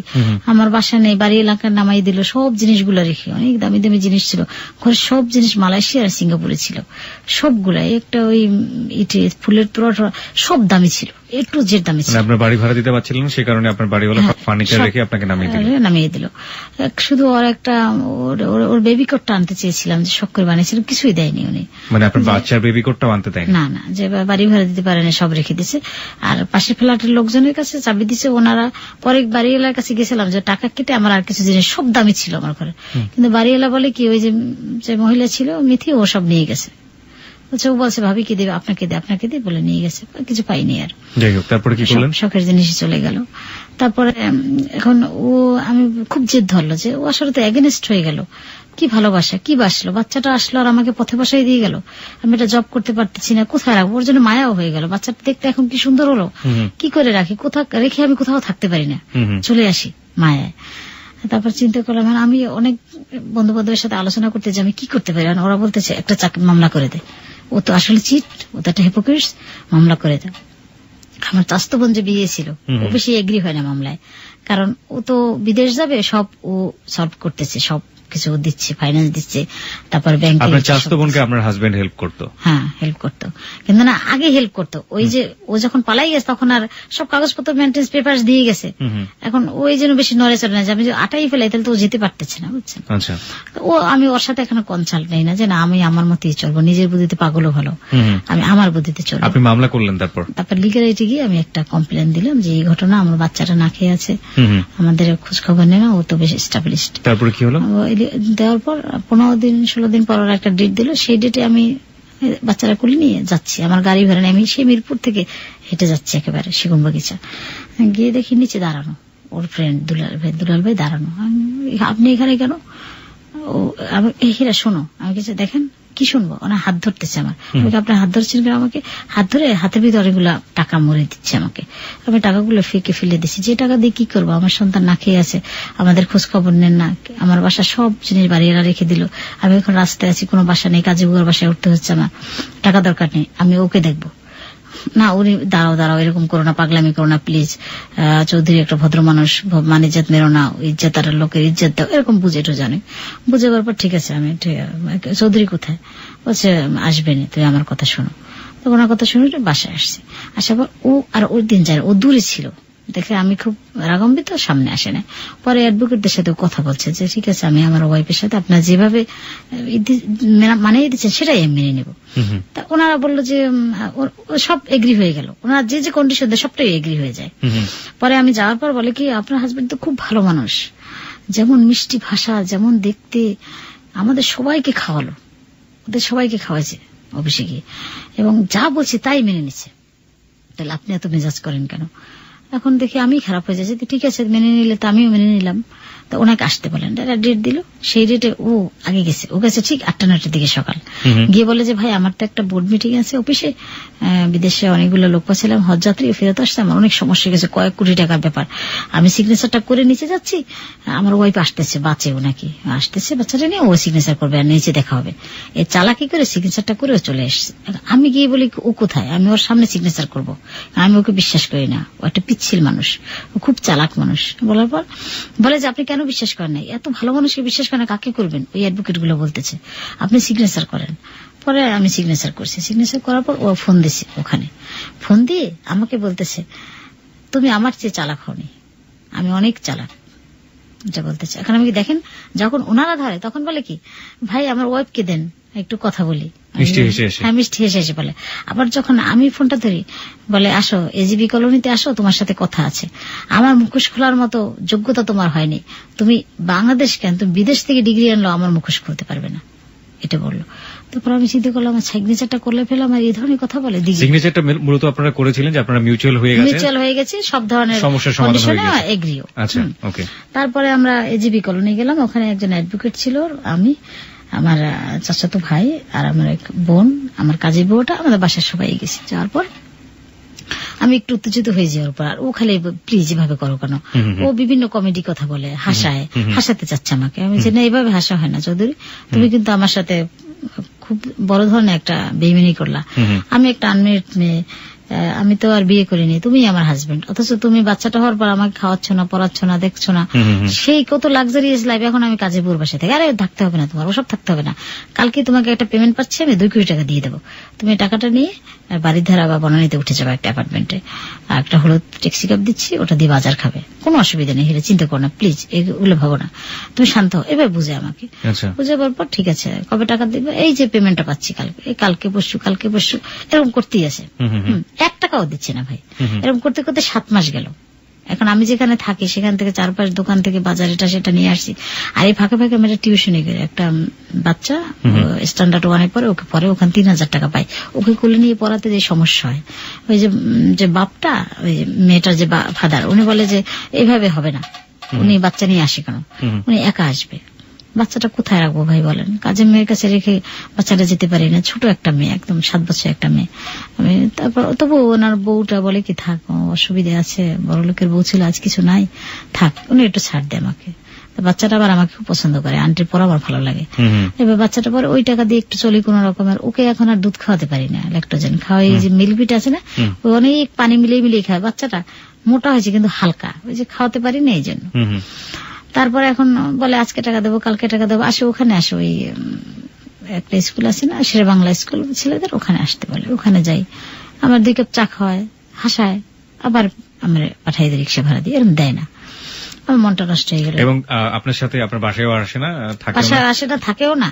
আমার বাসা নেই, বাড়ি এলাকার নামাই দিল, সব জিনিসগুলো রেখে, অনেক দামি দামি জিনিস ছিল ঘরের, সব জিনিস মালয়েশিয়া আর সিঙ্গাপুরে ছিল, সবগুলা একটা ওই ফুলের তোড়া সব দামি ছিল, একটু জেড দামি ছিল। আপনার বাড়ি ভাড়া দিতে পারছিলেন, সেই কারণে আপনার বাড়িওয়ালা ফার্নিচার রেখে আপনাকে নামিয়ে দিল। শুধু ওর একটা ওর বেবি কোটটা আনতে চেয়েছিলাম, যে শখ করে বানিয়েছিলাম, কিছুই দেয়নি উনি। মানে আপনার বাচ্চার বেবি কোটটাও আনতে দেয়নি? না না, যে বাড়ি ভাড়া দিতে পারেনি, সব রেখে দিছে। আর পাশের ফ্ল্যাটের লোকজনের কাছে চাবি দিছে, ওনারা পরে বাড়িওয়ালার কাছে গেছিলাম যে টাকা কেটে আমার আর কিছু জিনিস, সব দামি ছিল আমার ঘরে, কিন্তু বাড়িওয়ালা বলে কি, ওই যে মহিলা ছিল মিথি, ও সব নিয়ে গেছে। ও বলছে ভাবি কি দেবে, আপনাকে দে বলে নিয়ে গেছে, কিছু পাইনি। আর যাই হোক, তারপরে কি করলেন? শখের জিনিস চলে গেল। তারপরে এখন আমি খুব জেদ ধরলো যে ও আসলে তো এগেনিস্ট হয়ে গেল, কি ভালোবাসা, কি বাসলো, বাচ্চাটা আসলো আর আমাকে পথে বসাই দিয়ে গেল, আমি এটা জব করতে পারতেছি না, কোথায় রাখবো, ওর জন্য মায়াও হয়ে গেল, বাচ্চাটা দেখতে এখন কি সুন্দর হলো, কি করে রাখি, কোথাও রেখে আমি কোথাও থাকতে পারি না, চলে আসি মায়ায়। তারপর চিন্তা করলাম, আমি অনেক বন্ধু বান্ধবের সাথে আলোচনা করতে যে আমি কি করতে পারি, ওরা বলতেছে একটা মামলা করে দে, ও তো আসলে চিট, ও তো একটা হিপোক্রিট, মামলা করে দেয়। আমার চাস্তো বোন যে বিয়ে ছিল, ও বেশি এগ্রি হয় না মামলায়, কারণ ও তো বিদেশ যাবে, সব ও সলভ করতেছে, সব কিছু দিচ্ছে, ফাইন্যান্স দিচ্ছে, তারপর ব্যাংকে। আপনার চাস্তো বোনকে আপনার হাজবেন্ড হেল্প করতো? হ্যাঁ, হেল্প করতো, কিন্তু না আগে হেল্প করতো, ওই যে ও যখন পালাই গেছে তখন আর সব কাগজপত্র মেনটেন্স পেপার দিয়ে গেছে, এখন ওই জন্য বেশি নড়ে চড়ে না, যে আমি আটাই ফেলাই তাহলে তো ও যেতে পারতেছে না, বুঝছেন? আচ্ছা, আমি ওর সাথে এখনো কনসাল্ট নেই না, যে না আমি আমার মতেই চলবো, নিজের বুদ্ধিতে পাগলও ভালো, আমি আমার বুদ্ধিতে চলবো। আপনি মামলা করলেন? তারপর লিগ্যাল এইটে গিয়ে আমি একটা কমপ্লেন দিলাম যে এই ঘটনা, আমার বাচ্চাটা না খেয়ে আছে, আমাদের খোঁজ খবর নেই না, ও তো বেশ এস্টাবলিশড। তারপরে কি হলো? দেওয়ার পর 15 দিন 16 দিন পর একটা ডেট দিল, সেই ডেটে আমি বাচ্চারা কুলে নিয়ে যাচ্ছি, আমার গাড়ি ভাড়া নেই, আমি সে মিরপুর থেকে হেঁটে যাচ্ছি একেবারে সেগুন বাগিচা। গিয়ে দেখি নিচে দাঁড়ানো ওর ফ্রেন্ড দুলাল ভাই দাঁড়ানো। আপনি এখানে কেন? হীরা শোনো। আমি কিছু দেখেন কি শুনবো, ওনার হাত ধরতেছে আমার। আপনার হাত ধরছেন কেন? আমাকে হাত ধরে হাতের ভিতরে অনেকগুলো টাকা মরে দিচ্ছে আমাকে। আমি টাকাগুলো ফেঁকে ফেলে দিচ্ছি। যে টাকা দিয়ে কি করবো? আমার সন্তান না খেয়ে আছে, আমাদের খোঁজ খবর নেন না, আমার বাসা সব জিনিস বাড়িরা রেখে দিল, আমি এখন রাস্তায় আছি, কোনো বাসা নেই, কাজে বুয়ার বাসায় উঠতে হচ্ছে, আমার টাকা দরকার নেই, আমি ওকে দেখবো না। উনি দাঁড়াও এরকম করো না, পাগলামি করো না প্লিজ, চৌধুরী একটা ভদ্র মানুষ, মান ইজ্জত মেরো না, ইজ্জত আর লোকের ইজ্জত দাও, এরকম বুঝে জানে। বুঝে যাওয়ার পর ঠিক আছে, আমি চৌধুরী কোথায়? বলছে আসবেনি, তুই আমার কথা শোনো। তো ওনার কথা শুনে বাসায় আসছে। আসার পর ও আর ওর দিন যায়, ও দূরে ছিল দেখে আমি খুব রাগম্বিত, সামনে আসে না। পরে অ্যাডভোকেটদের সাথে কথা বলছে যে ঠিক আছে, আমি আমার ওয়াইফের সাথে আপনার যেভাবে মানিয়ে দিচ্ছেন সেটাই আমি মেনে নেব। তা ওনারা বললো যে সব এগ্রি হয়ে গেল, ওনারা যে যে কন্ডিশন দেয় সবটাই এগ্রি হয়ে যায়। পরে আমি যাওয়ার পর বলে কি আপনার হাজবেন্ড তো খুব ভালো মানুষ, যেমন মিষ্টি ভাষা, যেমন দেখতে, আমাদের সবাইকে খাওয়ালো, ওদের সবাইকে খাওয়াইছে অফিসে গিয়ে, এবং যা বলছে তাই মেনে নিচ্ছে। তাহলে আপনি এত মেজাজ করেন কেন? এখন দেখি আমি খারাপ হয়ে যাচ্ছে। ঠিক আছে মেনে নিলে তো আমিও মেনে নিলাম। তো ওনাকে আসতে বলেন, ডেট দিল। সেই ডেটে ও আগে গেছে, ও গেছে ঠিক 8টা-9টার দিকে সকাল। গিয়ে বলে যে ভাই আমার তো একটা বোর্ড মিটিং আছে অফিসে, বিদেশে অনেকগুলো লোক পাচ্ছিলাম, হজ যাত্রী, ফেরত আসছে, আমার অনেক সমস্যা গেছে, কয়েক কোটি টাকার ব্যাপার, আমি সিগনেচারটা করে নিচে যাচ্ছি, আমার ওয়াইফ আসতেছে, বাঁচেও নাকি আসতেছে, বাচ্চাটা নিয়ে ও সিগনেচার করবে আর নিচে দেখা হবে। এ চালাকি করে সিগনেচারটা করে চলে এসছে। আমি গিয়ে বলি ও কোথায়, আমি ওর সামনে সিগনেচার করবো, আমি ওকে বিশ্বাস করি না, ও একটা পিচ্ছিল মানুষ, ও খুব চালাক মানুষ। বলার পর বলে যে আপনি কেন বিশ্বাস করেন না? এত ভালো মানুষকে বিশ্বাস করেন না, কাকে করবেন? ওই অ্যাডভোকেট গুলো বলতেছে আপনি সিগনেচার করেন। পরে আমি সিগনেচার করছি। সিগনেচার করার পর ও ফোন দিছে, ওখানে ফোন দিয়ে আমাকে বলতেছে তুমি আমার চেয়ে চালাক হওনি, আমি অনেক চালাক, এটা বলতেছে। এখন আমি দেখেন যখন ওনারা ধরে তখন বলে কি ভাই আমার ওয়াইফকে দেন একটু কথা বলি, হ্যাঁ মিষ্টি হেসে হেসে বলে। আবার যখন আমি ফোনটা ধরি বলে আসো এজিবি কলোনিতে আসো, তোমার সাথে কথা আছে। আমার মুখোশ খোলার মতো যোগ্যতা তোমার হয়নি, তুমি বাংলাদেশ কেন, তুমি বিদেশ থেকে ডিগ্রি আনলো, আমার মুখোশ খুলতে পারবে না, এটা বললো। তারপর আমি চিন্তা করলাম সিগনেচারটা করলে ফেলাম, আর এই ধরনের কথা বলে। সিগনেচারটা মূলত আপনারা করেছিলেন যে আপনারা মিউচুয়াল হয়ে গেছে, সব ধরনের সমস্যার সমাধান হয়ে গেছে, এগ্রিও। আচ্ছা ওকে। তারপরে আমরা এজিবি কলোনি গেলাম, ওখানে একজন অ্যাডভোকেট ছিল, আমি, আমার চাচাতো ভাই আর আমার এক বোন, আমার কাজের বউটা, আমাদের বাসার সবাই গেছি। যাওয়ার পর আমি একটু উত্তেজিত হয়ে যাওয়ার পর ও খালি প্লিজ এভাবে করো কেন, ও বিভিন্ন কমেডি কথা বলে, হাসাতে চাচ্ছে আমাকে। আমি যে না এইভাবে হাসা হয় না চৌধুরী, তুমি কিন্তু আমার সাথে খুব বড় ধরনের একটা বেইমানি করলা, আমি একটা আনমেরিড মেয়ে, আমি তো আর বিয়ে করিনি, তুমি আমার হাজবেন্ড, অথচ তুমি বাচ্চাটা হওয়ার পর আমাকে খাওয়াচ্ছ না, পড়াচ্ছ না, দেখছো না, সেই কত লাক্সারিয়াস লাইফ। এখন আমি কাজে বুর বাসা থেকে, আরে থাকতে হবে না তোমার, ওসব থাকতে হবে না, কালকে তোমাকে একটা পেমেন্ট পাচ্ছি, আমি 2 কোটি টাকা দিয়ে দেবো, তুমি টাকাটা নিয়ে বাড়ির ধারা বা বনানীতে উঠে যাবে একটা অ্যাপার্টমেন্টে, একটা হলুদ ট্যাক্সি ক্যাব দিচ্ছি, ওটা দিয়ে বাজার খাবে, কোনো অসুবিধা নেই, হেলে চিন্তা করো না প্লিজ, এগুলো ভাবো না, তুমি শান্ত হও। এবার বুঝে আমাকে, বুঝে যাবার পর ঠিক আছে কবে টাকা দিবে, এই যে পেমেন্টটা পাচ্ছি কালকে পরশু এরকম করতেই আছে, 1 টাকাও দিচ্ছে না ভাই। এরকম করতে করতে 7 মাস গেল। এখন আমি যেখানে থাকি সেখান থেকে 4-5 দোকান থেকে বাজার এটা সেটা নিয়ে আসছি, আর এই ফাঁকে ফাঁকে আমি টিউশনি করে একটা বাচ্চা স্ট্যান্ডার্ড 1-এ পড়ে, ওকে পরে ওখানে 3000 টাকা পাই, ওকে কোলে নিয়ে পড়াতে যে সমস্যা হয়, ওই যে বাপটা, ওই মেয়েটার যে ফাদার, উনি বলে যে এইভাবে হবে না, উনি বাচ্চা নিয়ে আসে কেন, উনি একা আসবে, বাচ্চাটা কোথায় রাখবো ভাই বলেন, কাজের মেয়ের কাছে রেখে বাচ্চাটা যেতে পারি না, ছোট একটা মেয়ে, একদম 7 বছর একটা মেয়ে। আমি তারপর তবু ওনার বউটা বলে কি থাক, অসুবিধা আছে, বড় লোকের বউ ছিল, আজ কিছু নাই, থাক, উনি একটু ছাড় দেয় আমাকে। বাচ্চাটা আবার আমাকে খুব পছন্দ করে, আন্টির পর আমার ভালো লাগে। এবার বাচ্চাটা পরে ওই টাকা দিয়ে একটু চলি কোন রকমের, ওকে এখন আর দুধ খাওয়াতে পারি না, ল্যাকটোজেন খাওয়াই, যে মিল্কবিট আছে না, ওই অনেক পানি মিলিয়ে খায়, বাচ্চাটা মোটা হয়েছে কিন্তু হালকা, ওই যে খাওয়াতে পারি না এই জন্য। তারপরে এখন বলে আজকে টাকা দেবো, কালকে টাকা দেবো, আসে ওখানে আসে, ওই একটা স্কুল আছে না, শেরে বাংলা স্কুল ছেলেদের, ওখানে আসতে বলে, ওখানে যাই, আমার 2 কাপ চা খাওয়ায়, হাসায়, আবার আমার পাঠাই দেয় রিক্সা ভাড়া দিয়ে, এরকম দেয় না, আমার মনটা নষ্ট হয়ে গেল। এবং আপনার সাথে আপনার বাসায়ও আসে না, আসে না, থাকেও না,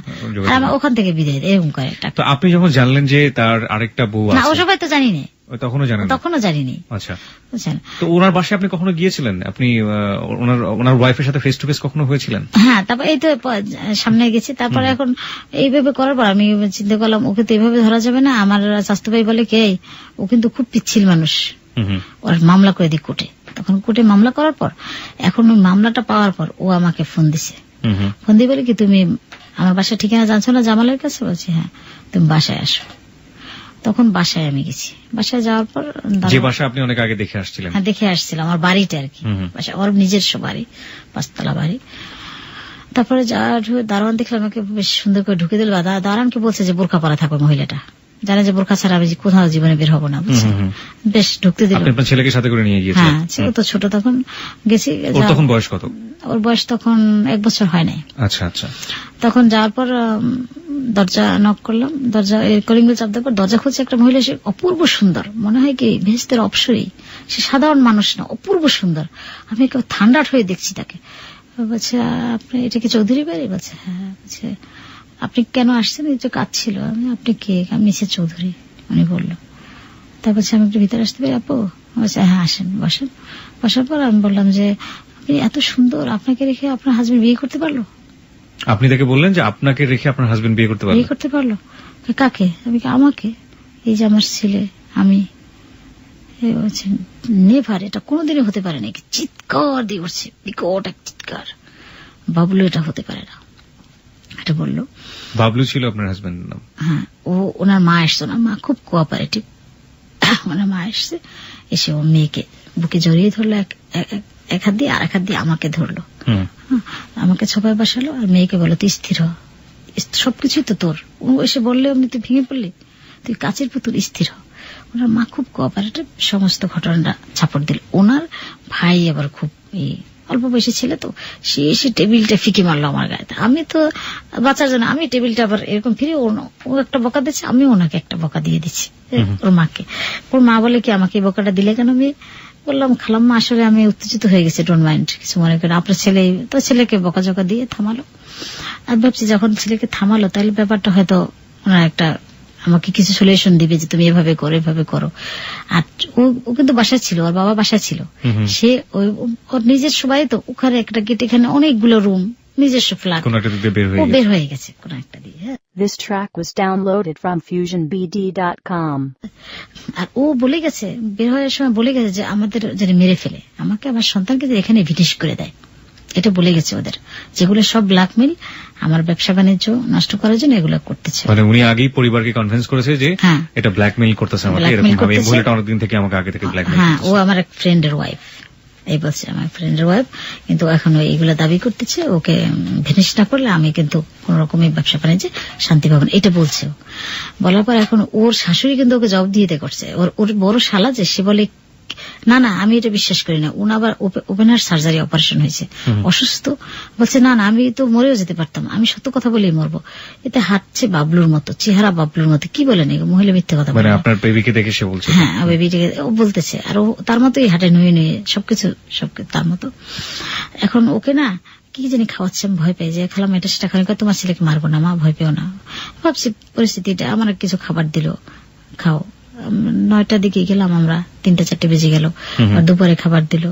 আর আমার ওখান থেকে বিদায় দেয়, এরকম করে। তো আপনি যখন জানলেন যে তার আরেকটা বউ আছে, না ও সবাই তো জানি না, তখনও জানেন? তখনও জানিনি। আচ্ছা, তো ওনার বাসায় আপনি কখনো গিয়েছিলেন? আপনি ওনার ওয়াইফের সাথে ফেস টু ফেস কখনো হয়েছিলেন? হ্যাঁ, তারপর এই তো সামনে গেছি। তারপরে এখন এইভাবে করার পর আমি চিন্তা করলাম ওকে তো এইভাবে ধরা যাবে না। আমার স্বাস্থ্য ভাই বলে কে, ও কিন্তু খুব পিচ্ছিল মানুষ, ওর মামলা করে দিই কোর্টে। তখন কোর্টে মামলা করার পর এখন ওই মামলাটা পাওয়ার পর ও আমাকে ফোন দিছে। ফোন দিয়ে বলে কি, তুমি আমার বাসার ঠিকানা জানছো না জামালের কাছে? বলছি হ্যাঁ, তুমি বাসায় আসো। তখন বাসায় আমি গেছি। বাসায় যাওয়ার পর যে বাসা আপনি অনেক আগে দেখে আসছিলেন? হ্যাঁ, দেখে আসছিলাম, আমার বাড়িটা আর কি, বাসা ওর নিজস্ব বাড়ি, 5 তলা বাড়ি। তারপরে দারোয়ান দেখলাম আমাকে বেশ সুন্দর করে ঢুকে দিল। দারোয়ানকে বলছে যে বোরখা পরা থাকবে মহিলাটা, জানে যে বোরখা ছাড়া আমি কোথাও জীবনে বের হবো না, বুঝছি। বেশ ঢুকতে দিল। আপনার ছেলেকে সাথে করে নিয়ে গিয়েছে? হ্যাঁ, ছেলে তো ছোট তখন। গেছি। ওর তখন বয়স কত? ওর বয়স তখন 1 বছর হয় নাই। আচ্ছা আচ্ছা। তখন যাওয়ার পর দরজা নক করলাম, দরজা কলিং বেল চাপ দেওয়ার পর দরজা খুলছে একটা মহিলা, সে অপূর্ব সুন্দর, মনে হয় কি ভেস্তের অপসরী, সে সাধারণ মানুষ না, অপূর্ব সুন্দর। আমি একেবারে ঠান্ডাট হয়ে দেখছি তাকে। বলছে আপনি এটা কি চৌধুরী বাড়ি? বলছে হ্যাঁ। বলছে আপনি কেন আসছেন? এই তো কাজ ছিল। আপনি কে? আমি মিসেস চৌধুরী, উনি বললো। তারপর আমি একটু ভিতরে আসতে পারি আপু? বলছে হ্যাঁ আসেন, বসেন। বসার পর আমি বললাম যে আপনি এত সুন্দর, আপনাকে রেখে আপনার হাজবেন্ড বিয়ে করতে পারলো? আপনি তাকে বললেন যে আপনাকে রেখে আপনার হাজবেন্ড বিয়ে করতে পারলো? কাকে? আমি আমাকে, এই যে আমার ছেলে, আমি। বলছেন নেভার, এটা কোনোদিনই হতে পারে না। চিৎকার দিয়ে উঠছে, বিকট এক চিৎকার। বাবলু, এটা হতে পারে না, এটা বললো। বাবলু ছিল আপনার হাজবেন্ডের নাম? হ্যাঁ। ওনার মা এসছে, ওনার মা খুব কোঅপারেটিভ। ওনার মা এসছে, এসে ও মেয়েকে বুকে জড়িয়ে ধরলো, এক হাত দিয়ে, আর এক হাত দিয়ে আমাকে ধরলো, আমাকে ছোপায় বসালো, আর মেয়েকে বলো তুই স্থির হ, সবকিছুই তো তোর। ও এসে বললে অমনি তুই ভেঙে পড়লি, তুই কাচের পুতুল, স্থির হ। ওনার মা খুব কোঅপারেটিভ, সমস্ত ঘটনাটা ছাপড় দিল। ওনার ভাই আবার খুব অল্প বয়সী ছেলে, তো সে এসে টেবিলটা ফিকে মারলো আমার গায়ে। আমি তো বাঁচার জন্য আমি টেবিলটা আবার এরকম ফিরে, ও একটা বকা দিচ্ছে, আমি ওনাকে একটা বকা দিয়ে দিচ্ছি, ওর মাকে। ওর মা বলে কি আমাকে এই বকাটা দিলে কেন? আমি বললাম খালাম্মা আসলে আমি উত্তেজিত হয়ে গেছি, ডোন্ট মাইন্ড, কিছু মনে করেন। আপনার ছেলে তো ছেলেকে বকাঝকা দিয়ে থামালো। আর ভাবছি যখন ছেলেকে থামালো তাহলে ব্যাপারটা হয়তো ওনার একটা আমাকে কিছু সলিউশন দিবে যে তুমি এভাবে করো, এভাবে করো। আর ও কিন্তু বাসায় ছিল, ওর বাবা বাসায় ছিল, সে ওর নিজস্ব বাড়ি, তো ওখানে একটা গেট, এখানে অনেকগুলো রুম, নিজস্ব ফ্ল্যাট, ও বের হয়ে গেছে কোন একটা দিয়ে। This track was downloaded from FusionBD.com. আর ও বলে গেছে, বের হওয়ার সময় বলে গেছে যে আমাদের যদি মেরে ফেলে, আমাকে আমার সন্তানকে এখানে ভিটিশ করে দেয়, এটা বলে গেছে ওদের। যেগুলো সব ব্ল্যাকমেল, আমার ব্যবসা বাণিজ্য নষ্ট করার জন্য এগুলো করতেছে। মানে উনি আগেই পরিবারকে কনভিন্স করেছে যে এটা ব্ল্যাকমেল করতেছে আমাকে, এরকম ভাবে মহিলাটা অনেকদিন থেকে আমাকে আগে থেকে ব্ল্যাকমেল। হ্যাঁ, ও আমার এক ফ্রেন্ডের ওয়াইফ, এই বলছে আমার ফ্রেন্ডের ওয়াইফ, কিন্তু এখন এইগুলো দাবি করতেছে ওকে ভিনিশ না করলে আমি কিন্তু কোন রকমের ব্যবসা বাণিজ্যে শান্তি পাবো না, এটা বলছে। বলার পর এখন ওর শাশুড়ি কিন্তু ওকে জবাব দিয়ে করছে, ওর বড় শালা যে, সে বলে না না আমি এটা বিশ্বাস করি না, উনি আবার ওপেন হার্ট সার্জারি অপারেশন হয়েছে, অসুস্থ। বলছে না না আমি তো মরেও যেতে পারতাম, আমি সত্য কথা বলেই মরবো। এতে হাঁটছে বাবলুর মতো, চেহারা বাবলুর মতো, কি বলেন মহিলা মিথ্যে কথা বলে। আপনার বেবিকে দেখে সে বলছে? হ্যাঁ, বেবিটাকে ও বলতেছে, আর ও তার মতোই হাঁটে, নুয়ে নুয়ে সবকিছু তার মতো। এখন ওকে না কি জানি খাওয়াচ্ছে, আমি ভয় পাই যে খেলাম এটা সেটা খালি, তোমার ছেলেকে মারবো না মা, ভয় পেও না। ভাবছি পরিস্থিতিটা, আমার কিছু খাবার দিল, খাও। 9টার দিকে গেলাম আমরা, 3-4 বেজে গেল, আর দুপুরে খাবার দিল,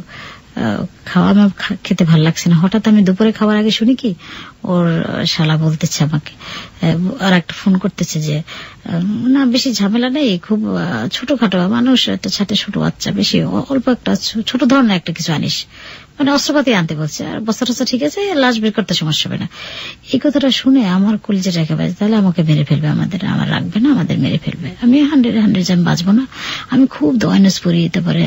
খাওয়া আমার খেতে ভালো লাগছে না। হঠাৎ আমি দুপুরে খাবার আগে শুনি কি ওর শালা বলতেছে আমাকে, আর একটা ফোন করতেছে যে না বেশি ঝামেলা নেই, খুব ছোটখাটো মানুষ, একটা ছাটে ছোট বাচ্চা, বেশি অল্প একটা ছোট ধরনের একটা কিছু আনিস, মানে অস্ত্রপাতি আনতে বলছে, আর বস্তা টস্তা ঠিক আছে, লাশ বের করতে সমস্যা হবে না। এই কথাটা শুনে আমার কলিজাটা একেবারে, তাহলে আমাকে মেরে ফেলবে, আমার রাখবে না, আমাদের মেরে ফেলবে। আমি 100 আমি বাঁচবো না। আমি খুব দোয়ানস পড়ি, তারপরে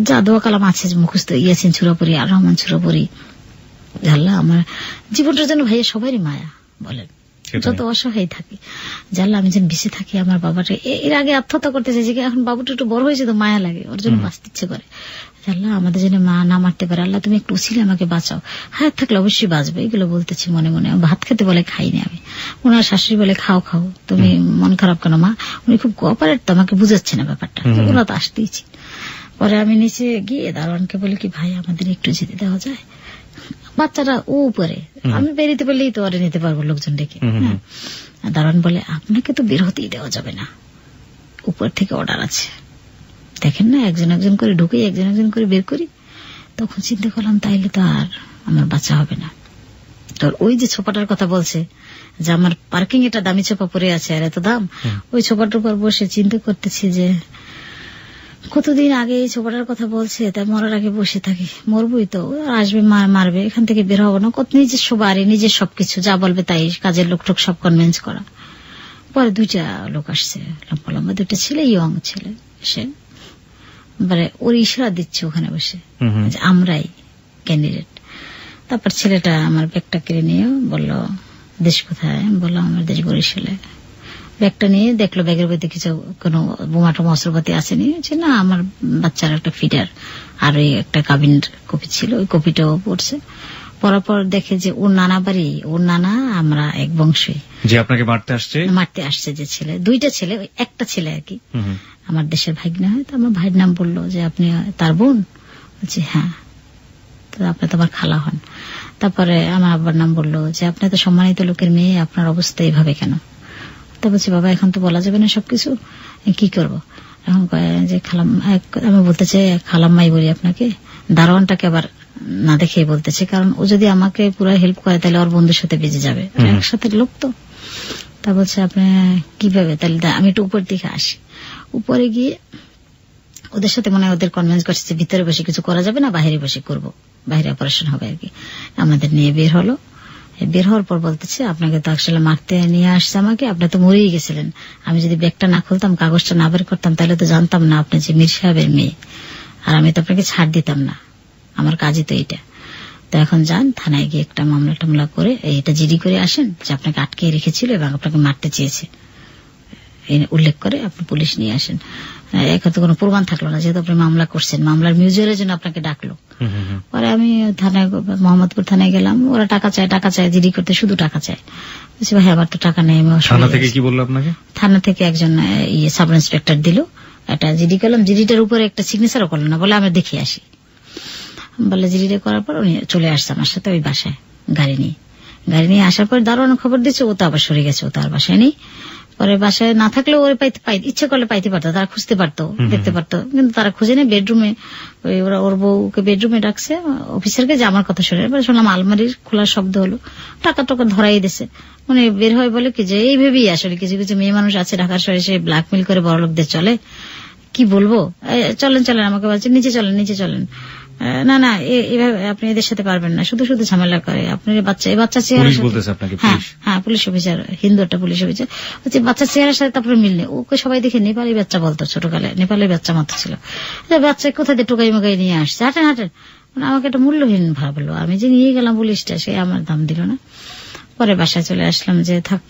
যা দোয়া কালাম আছে মুখস্থ, ইয়াসিন ছুরা পড়ি, আর রহমান ছুরা পড়ি। জানলা আমার জীবনটার জন্য ভাইয়া সবারই মায়া, বলেন যত অসহায় থাকি, জানলা আমি যেন বেঁচে থাকি। আমার বাবাটা এর আগে আত্মহত্যা করতে চাইছে, এখন বাবুটা একটু বড় হয়েছে তো মায়া লাগে, ওর জন্য বাঁচতে ইচ্ছে করে। আল্লাহ আমাদের জন্য মা না মারতে পারে, আল্লাহ তুমি একটু উছিলে আমাকে বাঁচাও, হায়াত থাকলে অবশ্যই বাঁচবে। এগুলো বলতেছি মনে মনে। ভাত খেতে বলে খাইনি আমি, ওনার শাশুড়ি বলে খাও খাও, তুমি মন খারাপ কেন মা? উনি খুব কোঅপারেট, তো আমাকে বুঝাচ্ছে না ব্যাপারটা, ওরা তো আসতেইছি। পরে আমি নিচে গিয়ে দারোয়ানকে বলি কি ভাই আমাদের একটু যেতে দেওয়া যায়, বাচ্চারা ও উপরে, আমি বেরিতে পারলেই তো ওরে নিতে পারবো লোকজন ডেকে। দারোয়ান বলে আপনাকে তো বের হতেই দেওয়া যাবে না, উপর থেকে অর্ডার আছে। দেখেন না, একজন একজন করে ঢুকে একজন একজন করে বের করি। তখন চিন্তা করলাম তাইলে তো আর আমার বাচ্চা হবে না। তো ওই যে ছোপাটার কথা বলছে যে আমার পার্কিং এটা দামি ছোপা পরে আছে আর এত দাম, ওই ছোপাটার উপর বসে চিন্তা করতেছি যে কতদিন আগে এই ছোপাটার কথা বলছে, তাই মরার আগে বসে থাকি, মরবই তো, আসবে মারবে, এখান থেকে বের হবো না, কত নিজস্ব বাড়ি, নিজের সবকিছু, যা বলবে তাই, কাজের লোক টোক সব কনভিন্স করা। পরে 2টা লোক আসছে, লম্বা লম্বা 2টা ছেলে, ইয়ং ছেলে, সে ওর ইশারা দিচ্ছে ওখানে বসে যে আমরাই ক্যান্ডিডেট। তারপর ছেলেটা আমার ব্যাগটা কেড়ে নিয়ে বলল দেশ কোথায়, বললাম আমার দেশ বরিশালে। ব্যাগটা নিয়ে দেখলো ব্যাগের মধ্যে কিছু কোনো বোমাটোমা অস্ত্রপাতি আসেনি, না আমার বাচ্চার একটা ফিডার আর ওই একটা কাবিনের কপি ছিল, ওই কপিটাও পড়ছে। পড়ার পর দেখে যে ওর নানা বাড়ি, ওর নানা আমরা এক বংশই, যে আপনাকে মারতে আসছে যে ছেলে, 2টা ছেলে, ওই একটা ছেলে আর কি আমার দেশের ভাগ্না হয়। তো আমার ভাইয়ের নাম বললো যে আপনি তার বোন, বলছি হ্যাঁ, তো আপনি তো আমার খালা হন। তারপরে আমার আব্বার নাম বললো যে আপনি তো সম্মানিত লোকের মেয়ে, আপনার অবস্থা এইভাবে কেন? তো বলছি বাবা এখন তো বলা যাবে না সবকিছু, কি করব এখন? যে খালাম, আমি বলতে চাই খালাম্মাই বলি আপনাকে। দারোয়ানটাকে আবার না দেখে বলতেছে, কারণ ও যদি আমাকে পুরো হেল্প করে তাহলে ওর বন্ধুর সাথে বেজে যাবে, একসাথে লোক তো। তা বলছে আপনি কিভাবে, তাহলে আমি একটু উপর দিকে আসি। উপরে গিয়ে ওদের সাথে মনে হয় ওদের কনভিন্স করছে যে ভিতরে বসে কিছু করা যাবে না, বাইরে বসে করব, বাইরে অপারেশন হবে আর কি। আমাদের নিয়ে বের হলো। বের হওয়ার পর বলতেছে আপনাকে তো আসলে মারতে নিয়ে আসছে আমাকে, আপনি তো মরেই গেছিলেন, আমি যদি ব্যাগটা না খুলতাম, কাগজটা না বের করতাম, তাহলে তো জানতাম না আপনি যে মীর সাহেবের মেয়ে, আর আমি তো আপনাকে ছাড় দিতাম না, আমার কাজই তো এইটা। তো এখন যান থানায় গিয়ে একটা মামলা টামলা করে এটা জিডি করে আসেন যে আপনাকে আটকে রেখেছিল এবং আপনাকে মারতে চেয়েছে, উল্লেখ করে আপনি পুলিশ নিয়ে আসেন। এখন তো কোনো প্রমাণ থাকলো না, যেহেতু আপনি মামলা করছেন, মামলার মিউচুয়ালের জন্য আপনাকে ডাকলো। পরে আমি থানায়, মোহাম্মদপুর থানায় গেলাম। ওরা টাকা চায়, জিডি করতে শুধু টাকা চায়। ভাই আমার তো টাকা নেই। থানা থেকে কি বললো আপনাকে? থানা থেকে একজন সাব ইন্সপেক্টর দিল, একটা জিডি করলাম, জিডিটার উপরে একটা সিগনেচারও করলো না, বলে আমরা দেখে আসি। বলে জিডিটা করার পর উনি চলে আসছে আমার সাথে ওই বাসায় গাড়ি নিয়ে আসার পর দারোয়ান খবর দিচ্ছে, ও তো আবার সরে গেছে, ও তো আর বাসায় নেই। পরে বাসায় না থাকলেও ওরা ইচ্ছে করলে পাইতে পারতো, তারা খুঁজতে পারতো, দেখতে পারতো, কিন্তু তারা খুঁজে নেই। বেডরুমে ওরা ওর বউকে বেডরুমে ডাকছে অফিসারকে, যে আমার কথা শুনে। এবার শুনলাম আলমারির খোলার শব্দ হলো, টাকা ধরাই দিছে। মানে বের হয় বলে কি যে এই ভেবেই আসলে কিছু কিছু মেয়ে মানুষ আছে ঢাকার শহরে, সে ব্ল্যাকমেল করে বড় লোকদের চলে। কি বলবো, চলেন আমাকে বলছে নিচে চলেন। না এইভাবে আপনি এদের সাথে পারবেন না, শুধু ঝামেলা করে। আপনার বাচ্চা চেহারা, হ্যাঁ পুলিশ অফিসার, হিন্দু একটা পুলিশ অফিসার, হচ্ছে বাচ্চা চেহারার সাথে তারপরে মিল নেই। ওকে সবাই দেখে নেপালি বাচ্চা বলতো, ছোটকালে নেপালি বাচ্চা মাত্র ছিল। বাচ্চা কোথায় টোকাই মোকাই নিয়ে আসছে, হাঁটেন। আমাকে একটা মূল্যহীন ভাবলো। আমি যে নিয়ে গেলাম পুলিশটা, সে আমার দাম দিল না। পরে বাসায় চলে আসলাম, যে থাক,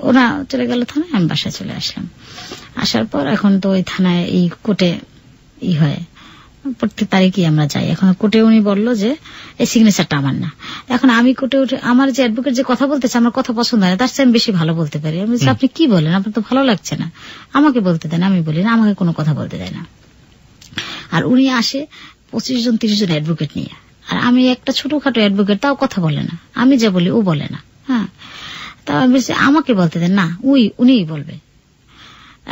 ওরা চলে গেল থানায়, আমি বাসায় চলে আসলাম। আসার পর এখন তো ওই থানায় এই কোর্টে হয়, প্রত্যেক তারিখই আমরা যাই। এখন কোর্টে উনি বললো যে এই সিগনেচারটা আমার না। এখন আমি কোর্টে উঠে আমার যে অ্যাডভোকেট যে কথা বলতেছে, আমার কথা পছন্দ হয় না, তার চেয়ে আমি বেশি ভালো বলতে পারি। আমি বলছি আপনি কি বলেন, আপনার তো ভালো লাগছে না, আমাকে বলতে দেন। আমি বলি না, আমাকে কোনো কথা বলতে দেয় না। আর উনি আসে 25 জন 30 জন অ্যাডভোকেট নিয়ে, আর আমি একটা ছোটখাটো অ্যাডভোকেট, তাও কথা বলে না। আমি যা বলি ও বলে না। হ্যাঁ, তা আমি বলছি আমাকে বলতে দেন। না, উনিই বলবে।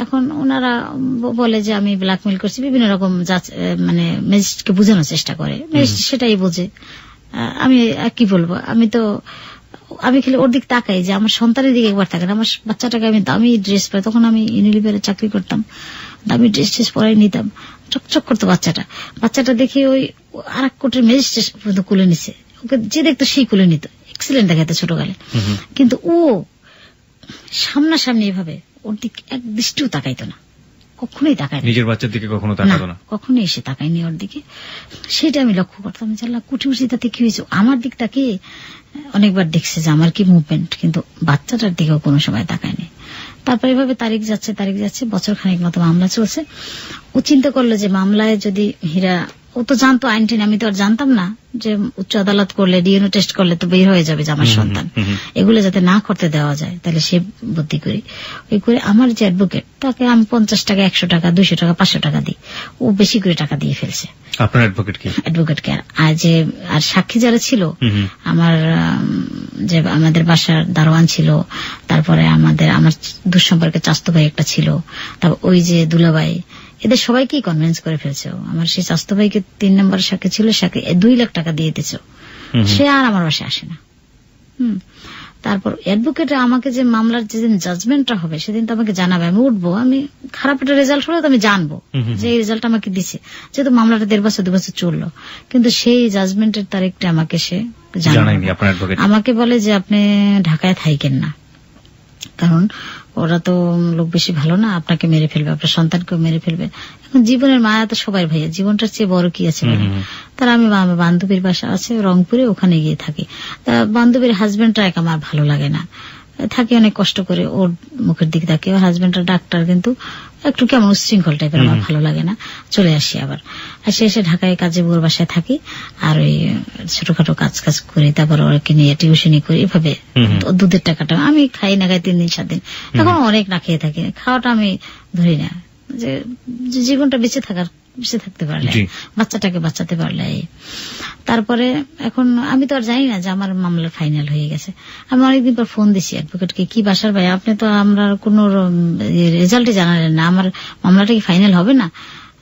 এখন ওনারা বলে যে আমি ব্ল্যাকমেল করছি, বিভিন্ন রকম মানে ম্যাজিস্ট্রেটকে বোঝানোর চেষ্টা করে, ম্যাজিস্ট্রেট সেটাই বোঝে। আমি কি বলবো, আমি খালি ওর দিক তাকাই, যে আমার সন্তানের দিকে একবার তাকাই। আমার বাচ্চাটাকে আমি দামি ড্রেস পরে, তখন আমি ইউনিলিভারে চাকরি করতাম, দামি ড্রেস পরাই নিতাম, চকচক করতো বাচ্চাটা দেখে ওই আর এক কোর্টের ম্যাজিস্ট্রেট পর্যন্ত কুলে নিছে, ওকে যে দেখতো সেই কুলে নিত, এক্সিলেন্ট দেখাতো ছোটকালে। কিন্তু ও সামনাসামনি এভাবে ওর দিকে এক দৃষ্টিও তাকাইতো না, কখনোই তাকায়, নিজের বাচ্চার দিকে কখনো তাকাতো না, কখনোই এসে তাকায়নি ওর দিকে। সেটা আমি লক্ষ্য করতাম, আল্লাহ কুটি উঠি তাতে কি হয়েছে। আমার দিক তাকে অনেকবার দেখছে যে আমার কি মুভমেন্ট, কিন্তু বাচ্চাটার দিকেও কোনো সময় তাকায়নি। তারপর এভাবে তারিখ যাচ্ছে, বছর খানেক মতো মামলা চলছে। ও চিন্তা করলো যে মামলায় যদি হীরা ও তো জানতো আইন টিন, আমি তো আর জানতাম না যে উচ্চ আদালত করলে ডিএনএ টেস্ট করলে তো বের হয়ে যাবে যে আমার সন্তান। এগুলো যাতে না করতে দেওয়া যায়, তাহলে সে বুদ্ধি করি। ওই করে আমার যে অ্যাডভোকেট, তাকে আমি 50 টাকা, 100 টাকা, 200 টাকা, 500 টাকা দিই। ও বেশি করে টাকা দিয়ে ফেলছে। আপনার অ্যাডভোকেটকে। আর সাক্ষী যারা ছিল, আমার যে আমাদের বাসার দারোয়ান ছিল, তারপরে আমার দুঃসম্পর্কের চাস্তো ভাই একটা ছিল, তারপর ওই যে দুলাভাই, এদের সবাইকেই কনভিন্স করে ফেলছে। আমার সেই চাস্তো ভাইকে 3 নম্বর সাক্ষী ছিল, সাক্ষী 2 লাখ টাকা দিয়ে দিয়েছে। সে আর আমার বাসায় আসে না। তারপর অ্যাডভোকেট আমাকে যে মামলার যেদিন জাজমেন্টটা হবে সেদিন তো আমাকে জানাবে, আমি উঠবো, আমি খারাপ একটা রেজাল্ট হলে তো আমি জানবো যে এই রেজাল্ট আমাকে দিছে, যেহেতু মামলাটা 1.5 বছর 2 বছর চললো। কিন্তু সেই জাজমেন্টের তারিখটা আমাকে সে জানায়নি। আমাকে বলে যে আপনি ঢাকায় থাইকেন না, কারণ ওরা তো লোক বেশি ভালো না, আপনাকে মেরে ফেলবে, আপনার সন্তানকেও মেরে ফেলবে। এখন জীবনের মায়া তো সবাই ভাইয়া, জীবনটার চেয়ে বড় কি আছে? তারা আমি বান্ধবীর বাসা আছে রংপুরে, ওখানে গিয়ে থাকি। তা বান্ধবীর হাজবেন্ডটা এক আমার ভালো লাগে না, থাকি অনেক কষ্ট করে, ওর মুখের দিকে থাকি। ওর হাজবেন্ডটা ডাক্তার, কিন্তু একটু কেমন উচ্ছৃঙ্খল টাইপের, আমার ভালো লাগে না। চলে আসি আবার, এসে ঢাকায় কাজে বউর বাসায় থাকি, আর ওই ছোটখাটো কাজ করি, তারপর ওকে নিয়ে টিউশনি করি। এভাবে দুধের টাকাটা আমি খাই না, খাই 3 দিন 7 দিন, তখন অনেক না খেয়ে থাকি। খাওয়াটা আমি ধরি না, যে জীবনটা বেঁচে থাকতে পারলে, বাচ্চাটাকে বাঁচাতে পারলে। তারপরে এখন আমি তো আর জানি না যে আমার মামলা ফাইনাল হয়ে গেছে। আমি অনেকদিন পর ফোন দিছি অ্যাডভোকেটকে, কি বাসার ভাই, আপনি তো আমরা কোনো রেজাল্টই জানালেন না, আমার মামলাটা কি ফাইনাল হবে না?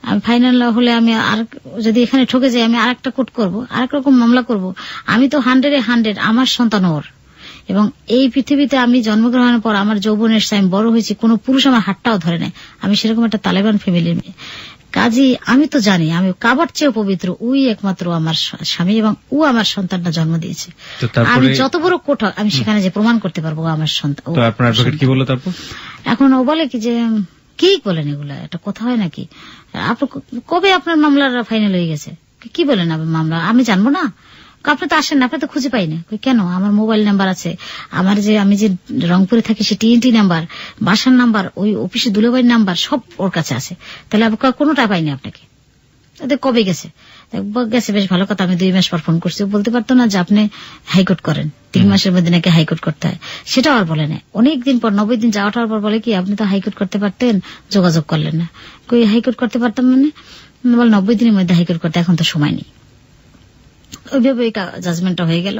আমি ফাইনাল হলে আমি আর যদি এখানে ঠকে যাই, আমি আর একটা কোর্ট করবো, আর এক রকম মামলা করব। আমি তো 100-100 আমার সন্তান ওর, এবং এই পৃথিবীতে আমি জন্মগ্রহণের পর আমার যৌবনের টাইম বড় হয়েছি, কোন পুরুষ আমার হাতটাও ধরে নেয়। আমি সেরকম একটা তালেবান ফ্যামিলির মেয়ে, কাজী আমি তো জানি আমি কাবার চেয়েও পবিত্র। ওই একমাত্র আমার স্বামী, এবং ও আমার সন্তানটা জন্ম দিয়েছে। আমি যত বড় কোর্ট আমি সেখানে যে প্রমাণ করতে পারবো আমার সন্তান। এখন ও বলে কি যে কি বলেন এগুলা, এটা কথা হয় নাকি? কবে আপনার মামলার ফাইনাল হয়ে গেছে? কি বলেন মামলা আমি জানবো না? আপনি তো আসেন না, আপনি তো খুঁজে পাই না। কেন? আমার মোবাইল নাম্বার আছে, আমি যে রংপুরে থাকি সে টিএনটি নাম্বার, বাসার নাম্বার, ওই অফিসে দুলাভাইয়ের নাম্বার, সব ওর কাছে আছে। তাহলে কোনোটা পাইনি আপনাকে। কবে গেছে? বেশ ভালো কথা। আমি 2 মাস পর ফোন করছি। বলতে পারতো না যে আপনি হাইকোর্ট করেন, 3 মাসের মধ্যে নাকি হাইকোর্ট করতে হয়? সেটাও আর বলে না। অনেকদিন পর 90 দিন যাওয়াটার পর বলে কি আপনি তো হাইকোর্ট করতে পারতেন, যোগাযোগ করলেন না। কই হাইকোর্ট করতে পারতাম মানে? বল 90 দিনের মধ্যে হাইকোর্ট করতে এখন তো সময় নেই। ওইভাবে জাজমেন্টটা হয়ে গেল,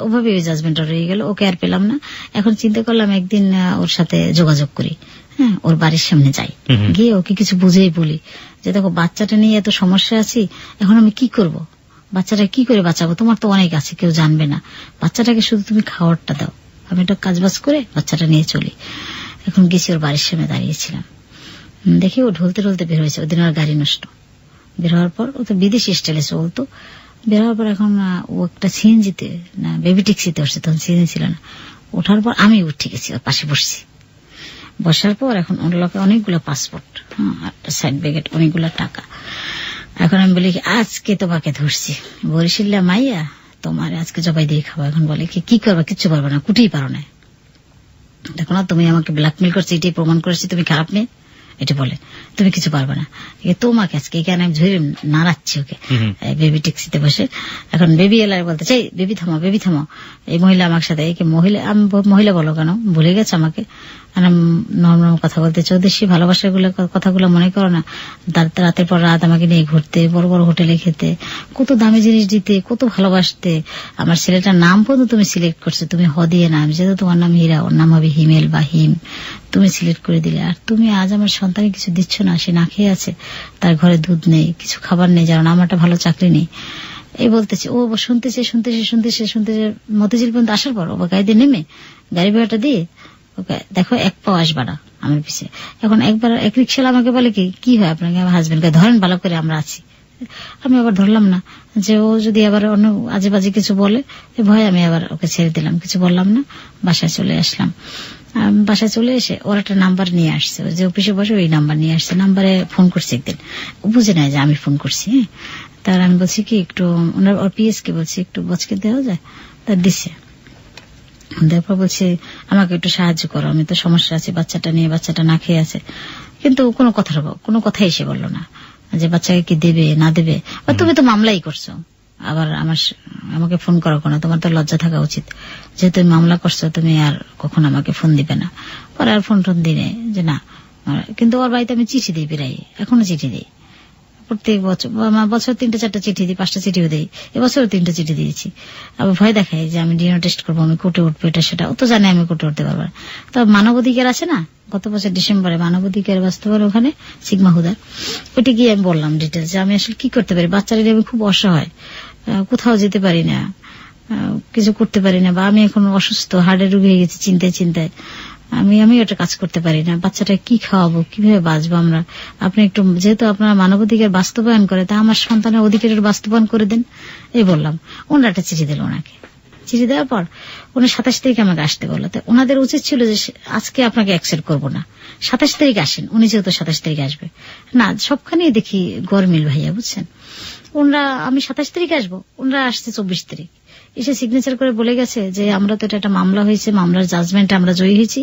ওভাবে ওই জাজমেন্টটা রয়ে গেল। ওকে আর পেলাম না। এখন চিন্তা করলাম একদিন ওর সাথে যোগাযোগ করি, হ্যাঁ, ওর বাড়ির সামনে যাই, গিয়ে ওকে কিছু বুঝেই বলি যে দেখো বাচ্চাটা নিয়ে এত সমস্যা আছি, এখন আমি কি করব? বাচ্চাটা কি করে বাঁচাবো? তোমার তো অনেক আছে, কেউ জানবে না। বাচ্চাটাকে শুধু তুমি খাওয়ারটা দাও, আমি একটা কাজবাজ করে বাচ্চাটা নিয়ে চলি। এখন গেছি, ওর বাড়ির সামনে দাঁড়িয়েছিলাম, দেখি ও ঢলতে ঢলতে বের হয়েছে। ওদিন ওর গাড়ি নষ্ট। বের হওয়ার পর ও তো বিদেশি স্টাইলে চলতো। বের হওয়ার পর এখন ও একটা সিএনজিতে না বেবি ট্যাক্সিতে উঠছে, তখন সিএনজি ছিল না। ওঠার পর আমি উঠে গেছি, ওর পাশে বসছি। বসার পর এখন ওর লোকে অনেকগুলো পাসপোর্ট, সাইড ব্যাগেট, অনেকগুলো টাকা। এখন আমি বলি আজকে তোমাকে ধরছি, বরিশাল্লা মাইয়া, তোমার আজকে জবাই দিয়ে খাবো। এখন বলে কি করবা? কিচ্ছু পারবো না, কুটেই পারো না। দেখো না, তুমি আমাকে ব্ল্যাকমেল করছো, এটাই প্রমাণ করেছি তুমি খারাপ মেয়ে, এটা বলে তুমি কিছু পারবে না। তোমাকে আজকে এখানে আমি ধরে নাড়াচ্ছি ওকে বেবি ট্যাক্সিতে বসে। এখন বেবি এলার বলতে চাই, বেবি থামো, বেবি থামো। এই মহিলা আমার সাথে, মহিলা বলো কেন, ভুলে গেছে আমাকে। নর্মাল কথা বলতে চৌদেশি ভালোবাসার কথাগুলো মনে করো না। রাতের পর রাত আমাকে নিয়ে ঘুরতে, বড় বড় হোটেলে খেতে, কত দামি জিনিস দিতে, কত ভালোবাসতে। আমার ছেলেটার নাম পর্যন্ত তুমি সিলেক্ট করছো, তুমি দিয়ে নাম, যেহেতু তোমার নাম হীরা, ওর নাম হবে হিমেল বা হিম, তুমি সিলেক্ট করে দিলে। আর তুমি আজ আমার সন্তানে কিছু দিচ্ছ না, সে না খেয়ে আছে, তার ঘরে দুধ নেই, কিছু খাবার নেই, জানো না, আমার একটা ভালো চাকরি নেই। এই বলতেছে, ও শুনতেছে মতিঝিল পর্যন্ত আসার পর ও গাড়ি দিয়ে নেমে গাড়ি ভাড়াটা দিয়ে ওকে দেখো 1 পাও আসবা না আমার পিছিয়ে। এখন একবার এক রিক্সাওয়ালা আমাকে বলে কি হয় আপনাকে, আমার হাজবেন্ডকে ধরেন ভালো করে, আমরা আছি। আমি আবার ধরলাম না, যে ও যদি আবার অন্য আজে বাজে কিছু বলে, ভয় আমি আবার ওকে ছেড়ে দিলাম, কিছু বললাম না। বাসায় চলে আসলাম। বাসায় চলে এসে ওর একটা নাম্বার নিয়ে আসছে, যে অফিসে বসে ওই নাম্বার নিয়ে আসছে। নাম্বারে ফোন করছে একদিন, ও বুঝে নেয় যে আমি ফোন করছি। হ্যাঁ, তার আমি বলছি কি একটু ওর পিএস কে বলছি একটু বচকে দেওয়া যায়, তার দিছে। তারপর বলছে আমাকে একটু সাহায্য করো, আমি তো সমস্যা আছে বাচ্চাটা নিয়ে, বাচ্চাটা না খেয়ে আছে। কিন্তু কোনো কথাই সে বললো না। যে বাচ্চাকে কি দেবে না দেবে, বা তুমি তো মামলাই করছো, আবার আমাকে ফোন করো কেন, তোমার তো লজ্জা থাকা উচিত, যেহেতু তুমি মামলা করছো তুমি আর কখনো আমাকে ফোন দিবে না। পরে আর ফোন টোন দিনে যে না, কিন্তু ওর বাড়িতে আমি চিঠি দিই, প্রায় এখনো চিঠি দিই, প্রত্যেক বছর 3-4টা চিঠি দিই, 5টা চিঠিও দিই, এবছরও 3টা চিঠি দিয়েছি। আবার ভয় দেখায় যে আমি ডিএনএ টেস্ট করবো, আমি কোর্টে উঠবো, এটা সেটা, ও তো জানে আমি কোর্টে উঠতে পারবো না। তো মানবাধিকার আছে না, গত বছর ডিসেম্বরে মানবাধিকার বাস্তবায়ন ওখানে সিগমা হুদার, ওইটা গিয়ে আমি বললাম ডিটেলস যে আমি আসলে কি করতে পারি, বাচ্চারা আমি খুব অসহায়, কোথাও যেতে পারি না, কিছু করতে পারি না, বা আমি এখন অসুস্থ, হার্টের রোগী হয়ে গেছি, চিন্তায় আমি ওটা কাজ করতে পারি না, বাচ্চাটা কি খাওয়াবো, কিভাবে বাঁচবো আমরা, আপনি একটু যেহেতু আপনারা মানবাধিকার বাস্তবায়ন করে, তা আমার সন্তানের অধিকারের বাস্তবায়ন করে দেন, এই বললাম। ওনারা একটা চিঠি দিল ওনাকে, চিঠি দেওয়ার পর উনি 27 তারিখে আমাকে আসতে বললো। তো ওনাদের উচিত ছিল যে আজকে আপনাকে অ্যাকসেপ্ট করবো না, 27 তারিখ আসেন, উনি যেহেতু 27 তারিখে আসবে না, সবখানেই দেখি গরমিল ভাইয়া, বুঝছেন। ওনারা আমি 27 তারিখে আসবো, ওনারা আসছে 24 তারিখ, এসে সিগনেচার করে বলে গেছে যে আমরা তো এটা একটা মামলা হয়েছে, মামলার জাজমেন্টে আমরা জয়ী হয়েছি,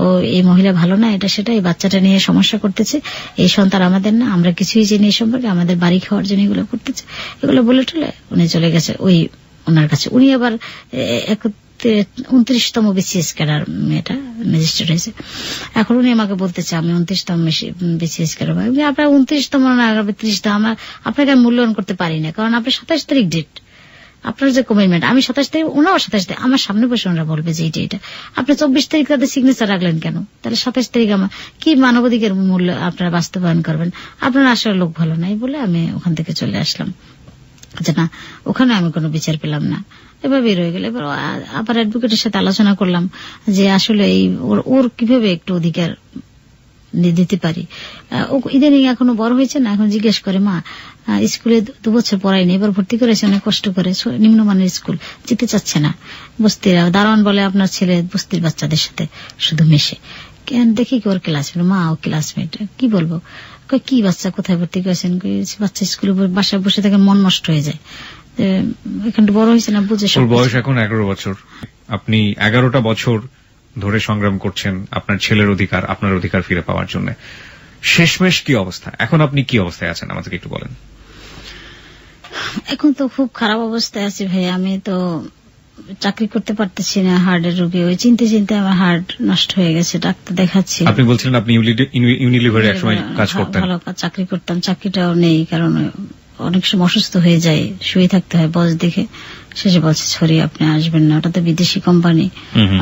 ও এই মহিলা ভালো না, এটা সেটা, এই বাচ্চাটা নিয়ে সমস্যা করতেছে, এই সন্তান আমাদের না, আমরা কিছুই জানি এই সম্পর্কে, আমাদের বাড়ি খাওয়ার জন্য এগুলো করতেছে, এগুলো বলে টলে উনি চলে গেছে ওই ওনার কাছে। উনি আবার 29তম বিসিএস ক্যাডার মেয়েটা ম্যাজিস্ট্রেট হয়েছে, এখন উনি আমাকে বলতেছে আমি 29তম বিসিএস ক্যাডার, আপনার 29তম না 30তম, আপনাকে আমি মূল্যায়ন করতে পারি না, কারণ আপনার 27 তারিখ ডেট, আপনার যে কমিটমেন্ট, আমি 27 তারিখ, ওনাও 27 তারিখ, আমার সামনে বসে ওনারা বলবে যে এটা আপনি 24 তারিখ তাদের সিগনেচার রাখলেন কেন, তাহলে 27 তারিখ আমার কি মানবাধিকার মূল্য আপনারা বাস্তবায়ন করবেন, আপনার আসলে লোক ভালো নাই বলে আমি ওখান থেকে চলে আসলাম। আচ্ছা না, ওখানে আমি কোনো বিচার পেলাম না, এভাবেই রয়ে গেল। এবার আবার অ্যাডভোকেটের সাথে আলোচনা করলাম যে আসলে এই ওর কিভাবে একটু অধিকার দিতে পারি। ও ইদানিং এখনো বড় হয়েছে না, এখন জিজ্ঞেস করে মা স্কুলে 2 বছর পড়াইনি, এবার ভর্তি করেছে অনেক কষ্ট করে, নিম্নমানের স্কুল, যেতে চাচ্ছে না। বস্তির দারোয়ান বলে আপনার ছেলে বস্তির বাচ্চাদের সাথে শুধু মেশে, কেন দেখি কি ওর ক্লাসমেট, মা ও ক্লাসমেট, কি বলবো, কি বাচ্চা কোথায় ভর্তি করেছেন, বাচ্চা স্কুলে বাসায় বসে থাকে, মন নষ্ট হয়ে যায়, এখানটা বড় হয়েছে না, বুঝে। বয়স এখন 11 বছর, আপনি 11টা বছর ধরে সংগ্রাম করছেন আপনার ছেলের অধিকার, আপনার অধিকার ফিরে পাওয়ার জন্য। শেষমেশ কি অবস্থা, এখন আপনি কি অবস্থায় আছেন আমাদেরকে একটু বলেন। এখন তো খুব খারাপ অবস্থায় আছি ভাই, আমি তো চাকরি করতে পারতেছি না, হার্টের রোগী, ওই চিন্তে আমার হার্ট নষ্ট হয়ে গেছে, ডাক্তার দেখাচ্ছি। আপনি বলছিলেন আপনি ইউনিলিভারে একসময় কাজ করতেন, ভালো চাকরি করতাম, চাকরিটাও নেই, কারণ অনেক সময় অসুস্থ হয়ে যায়, শুয়ে থাকতে হয় বস দেখে, শেষে বলছে সরি আপনি আসবেন না, ওটা তো বিদেশি কোম্পানি,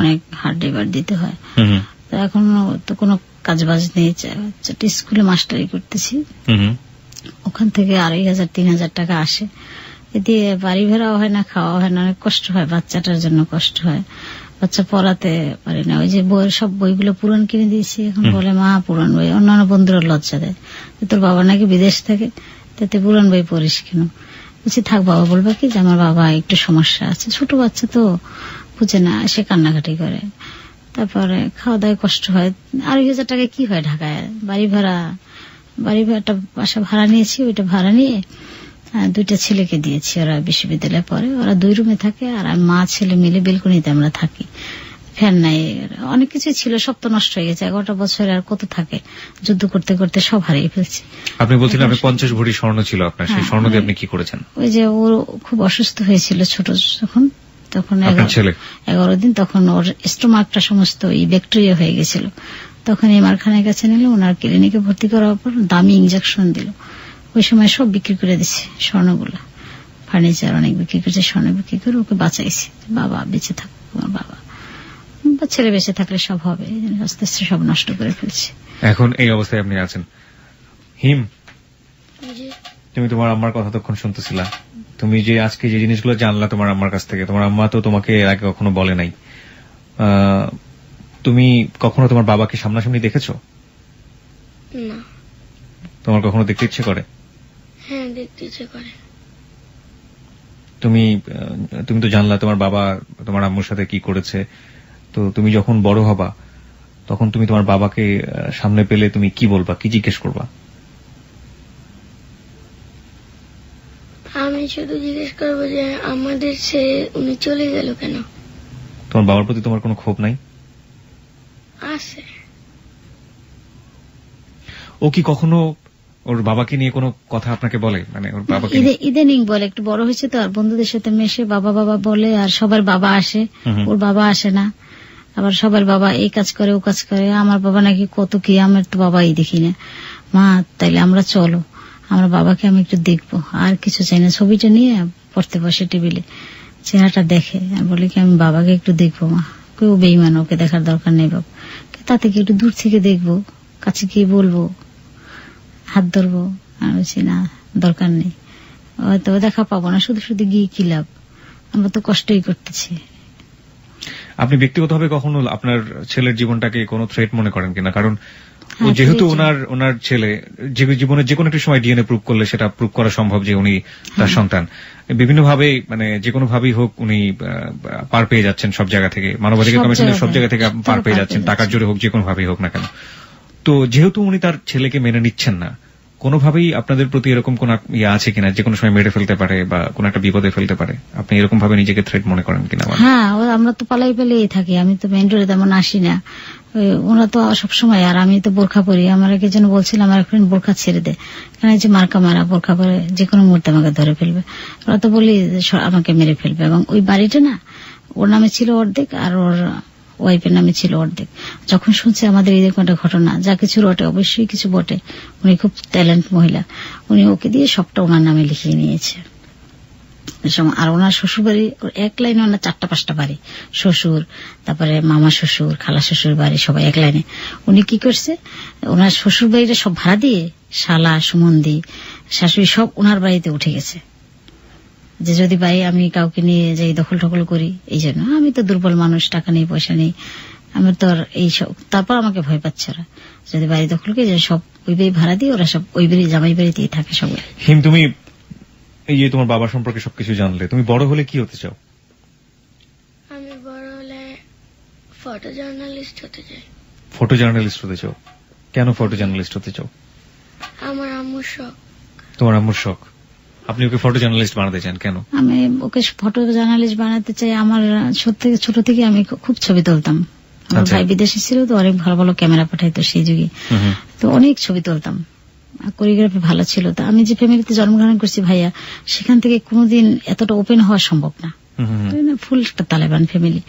অনেক হার্ড লেবার দিতে হয়। তো এখন তো কোনো কাজ বাজ নেই, স্কুলে মাস্টারি করতেছি, ওখান থেকে 2,500-3,000 টাকা আসে, এতে বাড়ি ভাড়াও হয় না, খাওয়া হয় না, অনেক কষ্ট হয়, বাচ্চাটার জন্য কষ্ট হয়, বাচ্চা পড়াতে পারি না। ওই যে বইয়ের সব বইগুলো পুরান কিনে দিয়েছি, এখন বলে মা পুরান বই, অন্যান্য বন্ধুরা লজ্জা দেয়, তোর বাবা নাকি বিদেশ থাকে, তাতে পুরান বই পড়িস কেন, বলছি থাক, বাবা বলবে কি যে আমার বাবা একটু সমস্যা আছে, ছোট বাচ্চা তো বুঝে না, সে কান্নাকাটি করে, তারপরে খাওয়া দাওয়ায় কষ্ট হয়। 2,500 টাকা কি হয় ঢাকায়, বাড়ি ভাড়াটা বাসা ভাড়া নিয়েছি, ওইটা ভাড়া নিয়ে 2টা ছেলেকে দিয়েছি, ওরা বিশ্ববিদ্যালয়ে পড়ে, ওরা 2 রুমে থাকে, আর মা ছেলে মিলে বেলকনিতে আমরা থাকি, ফ্যান নাই, অনেক কিছু ছিল, সব তো নষ্ট হয়ে গেছে, 11টা বছর আর কত থাকে, যুদ্ধ করতে করতে সব হারিয়ে ফেলছি। আপনি বলছিলেন আপনি 50 ভরি স্বর্ণ ছিল আপনার, সেই স্বর্ণ দিয়ে আপনি কি করেছেন? ওই যে ও খুব অসুস্থ হয়েছিল ছোট, তখন 11 দিন, তখন ওর স্টোমাকটা সমস্ত ব্যাকটেরিয়া হয়ে গেছিল, তখন এমআর খানের কাছে নিল, ওনার ক্লিনিকে ভর্তি করার পর দামি ইঞ্জেকশন দিল, ওই সময় সব বিক্রি করে দিচ্ছে, স্বর্ণগুলো, ফার্নিচার অনেক বিক্রি করেছে, স্বর্ণ বিক্রি করে ওকে বাঁচাইছে, বাবা বেঁচে থাকুক, আমার বাবা, ছেলে বেঁচে থাকলে সব হবে, আস্তে আস্তে সব নষ্ট করে ফেলছে। এখন এই অবস্থায় আপনি আছেন। হিম, তুমি তোমার আম্মার কথা তখন শুনতেছিলা, তুমি যে আজকে যে জিনিসগুলো জানলা তোমার আম্মার কাছ থেকে, তোমার আম্মা তো তোমাকে এর আগে কখনো বলে নাই, তুমি কখনো তোমার বাবাকে সামনাসামনি দেখেছো? না। তোমার কখনো দেখতে ইচ্ছে করে? হ্যাঁ, দেখতে ইচ্ছে করে। তুমি তো জানলা তোমার বাবা তোমার আম্মুর সাথে কি করেছে, তো তুমি যখন বড় হবা তখন তুমি তোমার বাবাকে সামনে পেলে তুমি কি বলবা, কি জিজ্ঞেস করবা? আমি শুধু জিজ্ঞেস করবো যে আমাদের ছেড়ে উনি চলে গেল কেন। তোমার বাবার প্রতি তোমার কোনো ক্ষোভ নাই? আছে। ও কি কখনো ওর বাবাকে নিয়ে কোনো কথা আপনাকে বলে, মানে ওর বাবাকে ইদানিং বলে, একটু বড় হয়েছে তো, আর বন্ধুদের সাথে মেশে বাবা বাবা বলে, আর সবার বাবা আসে, ওর বাবা আসে না, আবার সবার বাবা এই কাজ করে ও কাজ করে, আমার বাবা নাকি কত কি, আমার তো বাবাই দেখি না। মা তাইলে আমরা চলো, আমরা বাবাকে আমি একটু দেখবো, আর কিছু চাই না। ছবিটা নিয়ে পড়তে বসে টেবিলে, চেহারাটা দেখে আর বলে কি আমি বাবাকে একটু দেখবো। মা কেউ বেইমান, ওকে দেখার দরকার নেই বাবা, তাতে কি একটু দূর থেকে দেখবো, কাছে গিয়ে বলবো, হাত ধরবো। আর বলছি না, দরকার নেই, হয়তো দেখা পাবো না, শুধু শুধু গিয়ে কি লাভ, আমরা তো কষ্টই করতেছি। আপনি ব্যক্তিগতভাবে কখনো আপনার ছেলের জীবনটাকে কোনো থ্রেট মনে করেন কিনা? কারণ যেহেতু ওনার ছেলে, জীবনের যে কোনো একটা সময় ডিএনএ প্রুভ করলে সেটা প্রুভ করা সম্ভব যে উনি তার সন্তান, বিভিন্নভাবে মানে যে কোনো ভাবেই হোক উনি পার পেয়ে যাচ্ছেন সব জায়গা থেকে, মানবাধিকার কমিশনের সব জায়গা থেকে পার পেয়ে যাচ্ছেন, টাকার জোরে হোক, যে কোনো ভাবেই হোক না কেন। তো যেহেতু উনি তার ছেলেকে মেনে নিচ্ছেন না, কোনোভাবেই আপনাদের প্রতি এরকম কোন ইয়ে আছে কিনা যে কোনো সময় মেরে ফেলতে পারে বা কোন একটা বিপদে ফেলতে পারে, আপনি এরকম ভাবে নিজেকে থ্রেট মনে করেন কিনা? হ্যাঁ, আমরা তো পালাই পালিয়ে থাকি, আমি তো মেইন রোডে তেমন আসি না, ওরা তো সবসময়, আর আমি তো বোরখা পরি। আমার কে যেন বলছিল আমার ফ্রেন্ড বোরখা ছেড়ে দে, কারণ যে মার্কা মারা বোরখা পরে যে কোনো মুহূর্তে আমাকে ধরে ফেলবে, ওরা তো বলি আমাকে মেরে ফেলবে। এবং ওই বাড়িটা না ওর নামে ছিল অর্ধেক, আর ওর ওয়াইফের নামে ছিল অর্ধেক। যখন শুনছে আমাদের এরকম একটা ঘটনা, যা কিছু রটে অবশ্যই কিছু বটে, উনি খুব ট্যালেন্ট মহিলা, উনি ওকে দিয়ে সবটা ওনার নামে লিখিয়ে নিয়েছে। আর ওনার শ্বশুর বাড়ি এক লাইনে, ওনার 4-5টা বাড়ি, শ্বশুর, তারপরে মামা শ্বশুর, খালা শ্বশুর বাড়ি, সবাই এক লাইনে। উনি কি করছে, ওনার শ্বশুর বাড়িটা সব ভাড়া দিয়ে শালা সুমন্দি শাশুড়ি সব ওনার বাড়িতে উঠে গেছে, যে যদি ভাই আমি কাউকে নিয়ে যাই দখল টখল করি। এই জন্য আমি তো দুর্বল মানুষ, টাকা নেই পয়সা নেই, আমার তো আর এই সব। তারপর আমাকে ভয় পাচ্ছে ওরা, যদি বাড়ি দখল করে সব ওই বাড়ি ভাড়া দিয়ে ওরা সব ওই বাড়ি জামাই বাড়িতেই থাকে সবাই। হিম, তুমি এই যে তোমার বাবার সম্পর্কে সবকিছু জানলে, তুমি বড় হলে কি হতে চাও? আমি বড় হলে ফটো জার্নালিস্ট হতে চাই। ফটো জার্নালিস্ট হতে চাও? কেন ফটো জার্নালিস্ট হতে চাও? আমার আম্মুর শখ। তোমার আম্মুর শখ, আপনি ওকে ফটো জার্নালিস্ট বানাতে চান কেন? আমি ওকে ফটো জার্নালিস্ট বানাতে চাই, আমার ছোট থেকে আমি খুব ছবি তুলতাম। আমার ভাই বিদেশে ছিল তো, অনেক ভালো ভালো ক্যামেরা পাঠাইতো সেই যুগে, তো অনেক ছবি তুলতাম, কোরিওগ্রাফি ভালো ছিল। তো আমি যে ফ্যামিলিতে জন্মগ্রহণ করছি ভাইয়া, সেখান থেকে কোনোদিন এতটা ওপেন হওয়া সম্ভব না, ফুল একটা তালেবান ফ্যামিলি,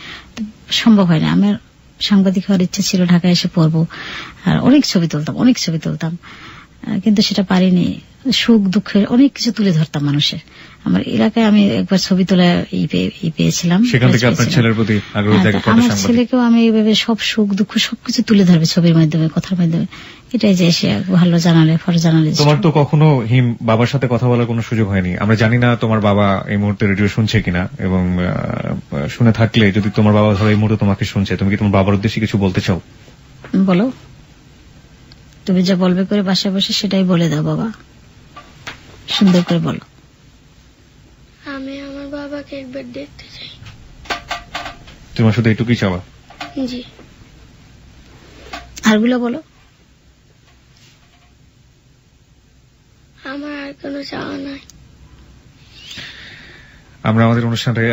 সম্ভব হয় না। আমার সাংবাদিক হওয়ার ইচ্ছা ছিল, ঢাকায় এসে পড়বো, আর অনেক ছবি তুলতাম, কিন্তু সেটা পারিনি। সুখ দুঃখের অনেক কিছু তুলে ধরতাম মানুষের। আমার এলাকায় আমি একবার ছবি তোলা পেয়েছিলাম, আমার ছেলেকেও আমি এইভাবে সব সুখ দুঃখ সবকিছু তুলে ধরবে ছবির মাধ্যমে, কথার মাধ্যমে। এটাই যে সে ভালো জানালে ফটো জার্নালিস্ট। তোমার তো কখনো হিম বাবার সাথে কথা বলার কোনো সুযোগ হয়নি। আমরা জানি না তোমার বাবা এই মুহূর্তে রেডিও শুনছে কিনা, এবং শুনে থাকলে যদি তোমার বাবা ধরো এই মুহূর্তে তোমাকে শুনছে, তুমি কি তোমার বাবার উদ্দেশ্যে কিছু বলতে চাও? বলো, তুমি যা বলবে করে বাসায় বসে সেটাই বলে দাও বাবা, সুন্দর করে বলো। আমি আমার বাবাকে একবার দেখতে চাই। তোমার শুধু এটুকুই চাওয়া? জি। আরগুলো বলো। আমার আর কোনো চাওয়া নাই। আমরা আমাদের অনুষ্ঠানে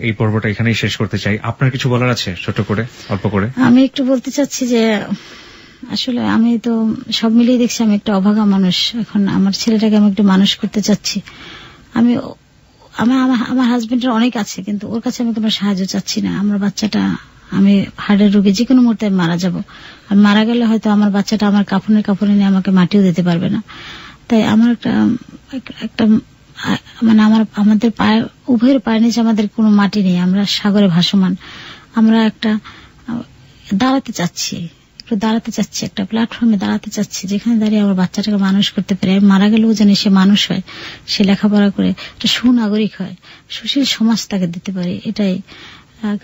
এই পর্বটা এখানেই শেষ করতে চাই। আপনার কিছু বলার আছে ছোট করে, অল্প করে? আমি একটু বলতে চাচ্ছি যে আসলে আমি তো সব মিলিয়ে দেখছি আমি একটা অভাগা মানুষ। এখন আমার ছেলেটাকে আমি একটু মানুষ করতে চাচ্ছি। আমার হাজবেন্ডের অনেক আছে, কিন্তু ওর কাছে আমি কোনো সাহায্য চাচ্ছি না। আমার বাচ্চাটা, আমি হার্টের রোগী, যে কোনো মুহূর্তে মারা যাব। আমি মারা গেলে হয়তো আমার বাচ্চাটা আমার কাফনে নিয়ে আমাকে মাটিও দিতে পারবে না। তাই আমার একটা মানে আমাদের পায়ে, উভয়ের পায়ের নিচে আমাদের কোনো মাটি নেই, আমরা সাগরে ভাসমান। আমরা একটা দাঁড়াতে চাচ্ছি, একটা প্ল্যাটফর্মে দাঁড়াতে চাচ্ছি, যেখানে দাঁড়িয়ে আমার বাচ্চাটাকে মানুষ করতে পারে। মারা গেলেও জানি সে মানুষ হয়, সে লেখাপড়া করে একটা সুনাগরিক হয়, সুশীল সমাজ তাকে দিতে পারে। এটাই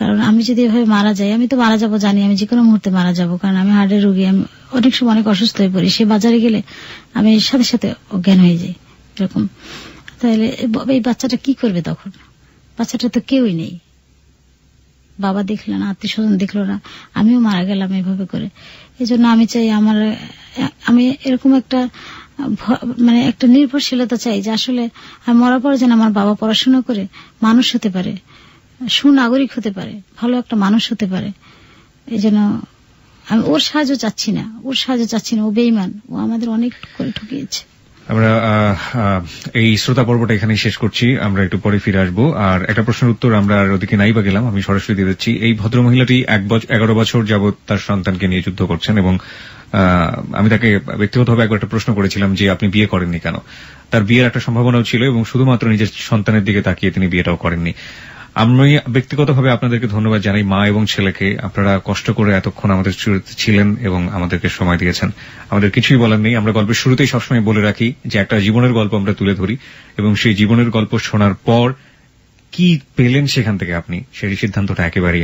কারণ আমি যদি এভাবে মারা যাই, আমি তো মারা যাবো জানি, আমি যে কোনো মুহূর্তে মারা যাবো, কারণ আমি হার্টের রোগী। আমি অনেক সময় অনেক অসুস্থ হয়ে পড়ি, সে বাজারে গেলে আমি সাথে সাথে অজ্ঞান হয়ে যাই এরকম। তাহলে এই বাচ্চাটা কি করবে তখন? বাচ্চাটা তো কেউই নেই, বাবা দেখলো না, আত্মীয় স্বজন দেখলো না, আমিও মারা গেলাম এভাবে করে। এই জন্য আমি চাই আমি এরকম একটা মানে একটা নির্ভরশীলতা চাই, যে আসলে আমি মরার পরে যেন আমার বাবা পড়াশোনা করে মানুষ হতে পারে, সুনাগরিক হতে পারে, ভালো একটা মানুষ হতে পারে। এই জন্য আমি ওর সাহায্য চাচ্ছি না, ও বেঈমান, ও আমাদের অনেক করে ঠকিয়েছে। আমরা এই শ্রোতা পর্বটা এখানেই শেষ করছি। আমরা একটু পরে ফিরে আসবো। আর একটা প্রশ্নের উত্তর আমরা আর ওদিকে নাই বা গেলাম, আমি সরাসরি দিয়ে দিচ্ছি। এই ভদ্রমহিলাটি 11 বছর যাবৎ তার সন্তানকে নিয়ে যুদ্ধ করছেন এবং আমি তাকে ব্যক্তিগতভাবে একবার একটা প্রশ্ন করেছিলাম যে আপনি বিয়ে করেননি কেন। তার বিয়ের একটা সম্ভাবনাও ছিল এবং শুধুমাত্র নিজের সন্তানের দিকে তাকিয়ে তিনি বিয়েটাও করেননি। আমি ব্যক্তিগতভাবে আপনাদেরকে ধন্যবাদ জানাই, মা এবং ছেলেকে। আপনারা কষ্ট করে এতক্ষণ আমাদের ছিলেন এবং আমাদেরকে সময় দিয়েছেন। আমাদের কিছুই বলার নেই। আমরা গল্পের শুরুতেই সবসময় বলে রাখি যে একটা জীবনের গল্প আমরা তুলে ধরি এবং সেই জীবনের গল্প শোনার পর কি পেলেন সেখান থেকে আপনি, সেই সিদ্ধান্তটা একেবারেই